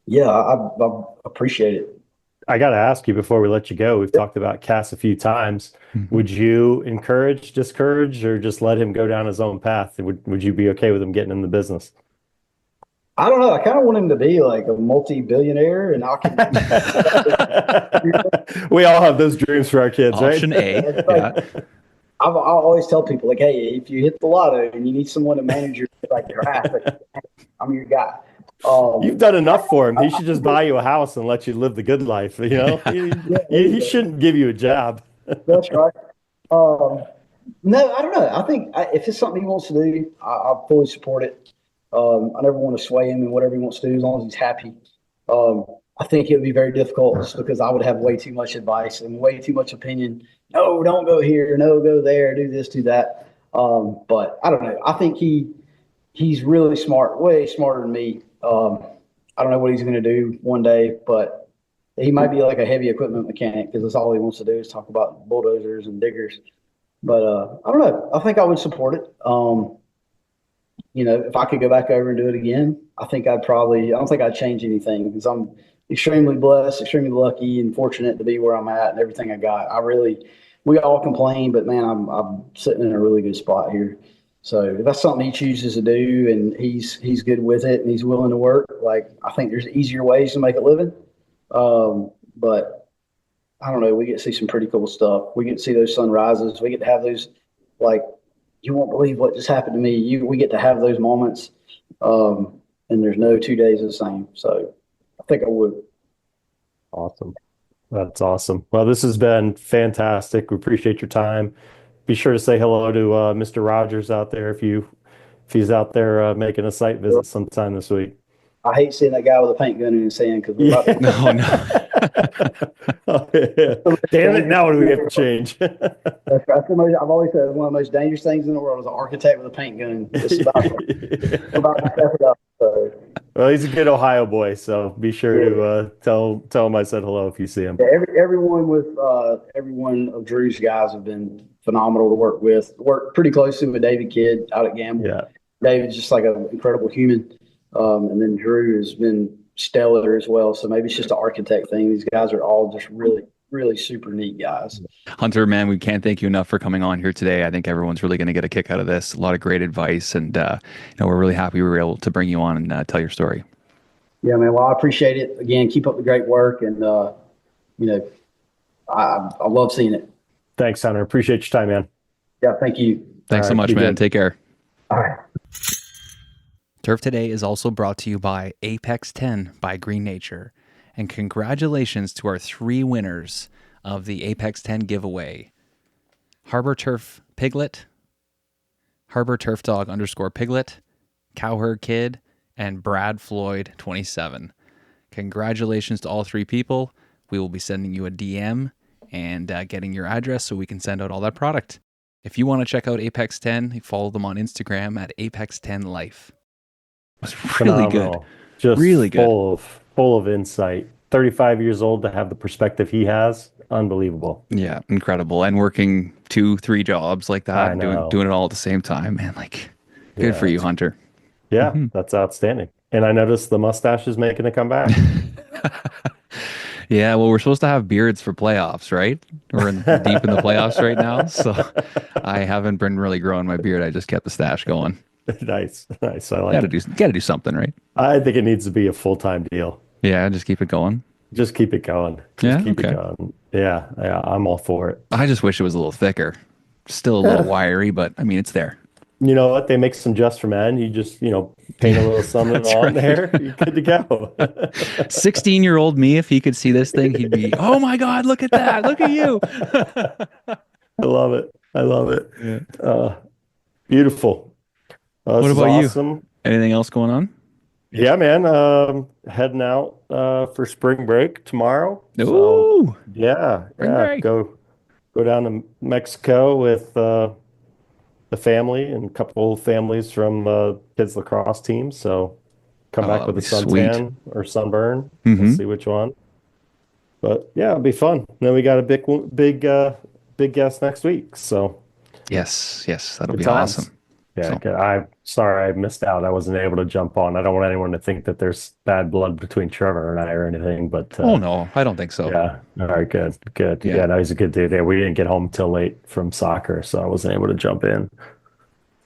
Yeah, I appreciate it. I got to ask you before we let you go, we've talked about Cass a few times. Mm-hmm. Would you encourage, discourage, or just let him go down his own path? Would you be okay with him getting in the business? I don't know. I kind of want him to be like a multi-billionaire, and I can. We all have those dreams for our kids, Option right? A. Like, Yeah. I always tell people, like, hey, if you hit the lotto and you need someone to manage your traffic, I'm your guy. You've done enough for him. He should just buy you a house and let you live the good life. He he shouldn't give you a job. That's right. No, I don't know. I think if it's something he wants to do, I fully support it. I never want to sway him in whatever he wants to do, as long as he's happy. I think it would be very difficult, just because I would have way too much advice and way too much opinion. No, don't go here. No, go there. Do this, do that. But I don't know. I think he's really smart, way smarter than me. I don't know what he's going to do one day, but he might be like a heavy equipment mechanic, because that's all he wants to do is talk about bulldozers and diggers. But I don't know. I think I would support it. If I could go back over and do it again, I don't think I'd change anything, because I'm extremely blessed, extremely lucky, and fortunate to be where I'm at and everything I got. We all complain, but man, I'm sitting in a really good spot here. So if that's something he chooses to do, and he's good with it, and he's willing to work, like, I think there's easier ways to make a living. But I don't know, we get to see some pretty cool stuff. We get to see those sunrises. We get to have those, like, you won't believe what just happened to me. We get to have those moments, and there's no 2 days the same. So I think I would. Awesome. That's awesome. Well, this has been fantastic. We appreciate your time. Be sure to say hello to Mr. Rogers out there if he's out there making a site visit sometime this week. I hate seeing that guy with a paint gun in his hand because we're about to. No, no. Oh, yeah. Damn it! Now what do we have to change? That's the most, I've always said one of the most dangerous things in the world is an architect with a paint gun. It's about to step it up. So. Well, he's a good Ohio boy, so be sure to tell him I said hello if you see him. Yeah, everyone of Drew's guys have been phenomenal to work with. Worked pretty closely with David Kidd out at Gamble. Yeah, David's just like an incredible human, and then Drew has been stellar as well. So maybe it's just an architect thing. These guys are all just really, really super neat guys. Hunter, man, we can't thank you enough for coming on here today. I think everyone's really going to get a kick out of this. A lot of great advice, and we're really happy we were able to bring you on and tell your story. Yeah, man. Well, I appreciate it. Again, keep up the great work, and I love seeing it. Thanks, Hunter. Appreciate your time, man. Yeah, thank you. Thanks so much, man. Take care. All right. Turf Today is also brought to you by Apex 10 by Green Nature. And congratulations to our 3 winners of the Apex 10 giveaway. Harbor Turf Piglet, Harbor Turf Dog _Piglet, Cowherd Kid, and Brad Floyd 27. Congratulations to all 3 people. We will be sending you a DM and getting your address so we can send out all that product. If you want to check out Apex 10, follow them on Instagram at Apex10Life. It was really Phenomenal. good. Just really good. Full of insight. 35 years old to have the perspective he has, unbelievable. Yeah, incredible. And working 2-3 jobs like that, I know. doing it all at the same time, man. Like, good for you, Hunter. Yeah, that's outstanding. And I noticed the mustache is making a comeback. Yeah, well, we're supposed to have beards for playoffs, right? We're deep in the playoffs right now, so I haven't been really growing my beard. I just kept the stash going. Nice. I like it. Gotta do something, right? I think it needs to be a full-time deal. Yeah, just keep it going. Just keep it going. Keep it going. Yeah, I'm all for it. I just wish it was a little thicker. Still a little wiry, but I mean, it's there. You know what? They make some Just for Men. You just, paint a little something on there. You're good to go. 16-year-old me, if he could see this thing, he'd be, oh my God, look at that. Look at you. I love it. Yeah. Beautiful. What about awesome. you? Anything else going on? Yeah, man. Heading out for spring break tomorrow. Ooh. So, yeah. Break. Go down to Mexico with the family and a couple of families from kids lacrosse teams. So come back with a suntan or sunburn. We'll see which one. But yeah, it'll be fun. Then we got a big guest next week. So yes, that'll be times. awesome. Yeah, I'm sorry I missed out. I wasn't able to jump on. I don't want anyone to think that there's bad blood between Trevor and I or anything. But oh no, I don't think so. Yeah. All right. Good. Yeah. No, he's a good dude. Yeah, we didn't get home till late from soccer, so I wasn't able to jump in.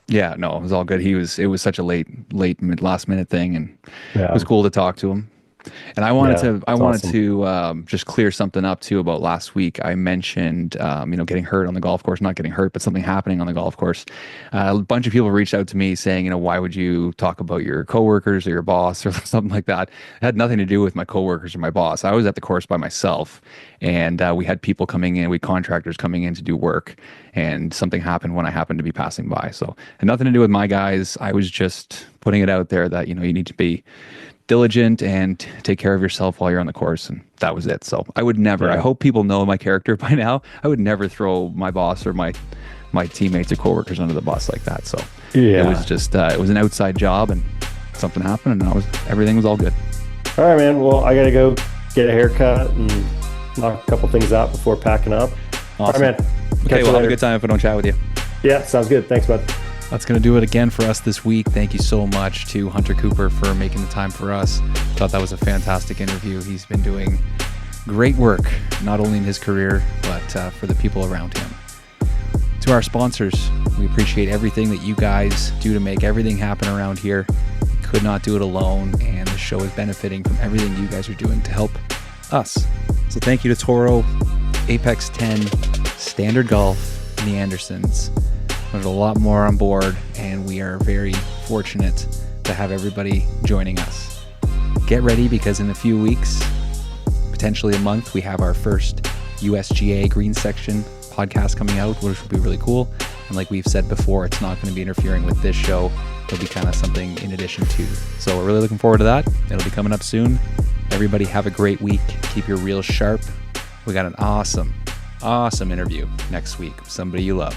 Yeah, no, it was all good. It was such a last minute thing, and Yeah. it was cool to talk to him. And I wanted awesome. to just clear something up too about last week. I mentioned, getting hurt on the golf course, not getting hurt, but something happening on the golf course. A bunch of people reached out to me saying, why would you talk about your coworkers or your boss or something like that? It had nothing to do with my coworkers or my boss. I was at the course by myself, and we had people coming in, contractors coming in to do work, and something happened when I happened to be passing by. So it had nothing to do with my guys. I was just putting it out there that, you need to be diligent and take care of yourself while you're on the course, and that was it. So I would never, I hope people know my character by now, I would never throw my boss or my teammates or coworkers under the bus like that. So it was just it was an outside job, and something happened, and everything was all good. All right, man. Well, I gotta go get a haircut and knock a couple things out before packing up. Awesome. All right, man. Okay, well, have a good time if I don't chat with you. Yeah, sounds good. Thanks, bud. That's going to do it again for us this week. Thank you so much to Hunter Cooper for making the time for us. Thought that was a fantastic interview. He's been doing great work, not only in his career, but for the people around him. To our sponsors, we appreciate everything that you guys do to make everything happen around here. We could not do it alone, and the show is benefiting from everything you guys are doing to help us. So thank you to Toro. Apex 10, Standard Golf, and the Andersons. There's a lot more on board, and we are very fortunate to have everybody joining us. Get ready, because in a few weeks, potentially a month, we have our first USGA Green Section podcast coming out, which will be really cool. And like we've said before, it's not going to be interfering with this show. It'll be kind of something in addition to. So we're really looking forward to that. It'll be coming up soon. Everybody have a great week. Keep your reels sharp. We got an awesome interview next week with somebody you love.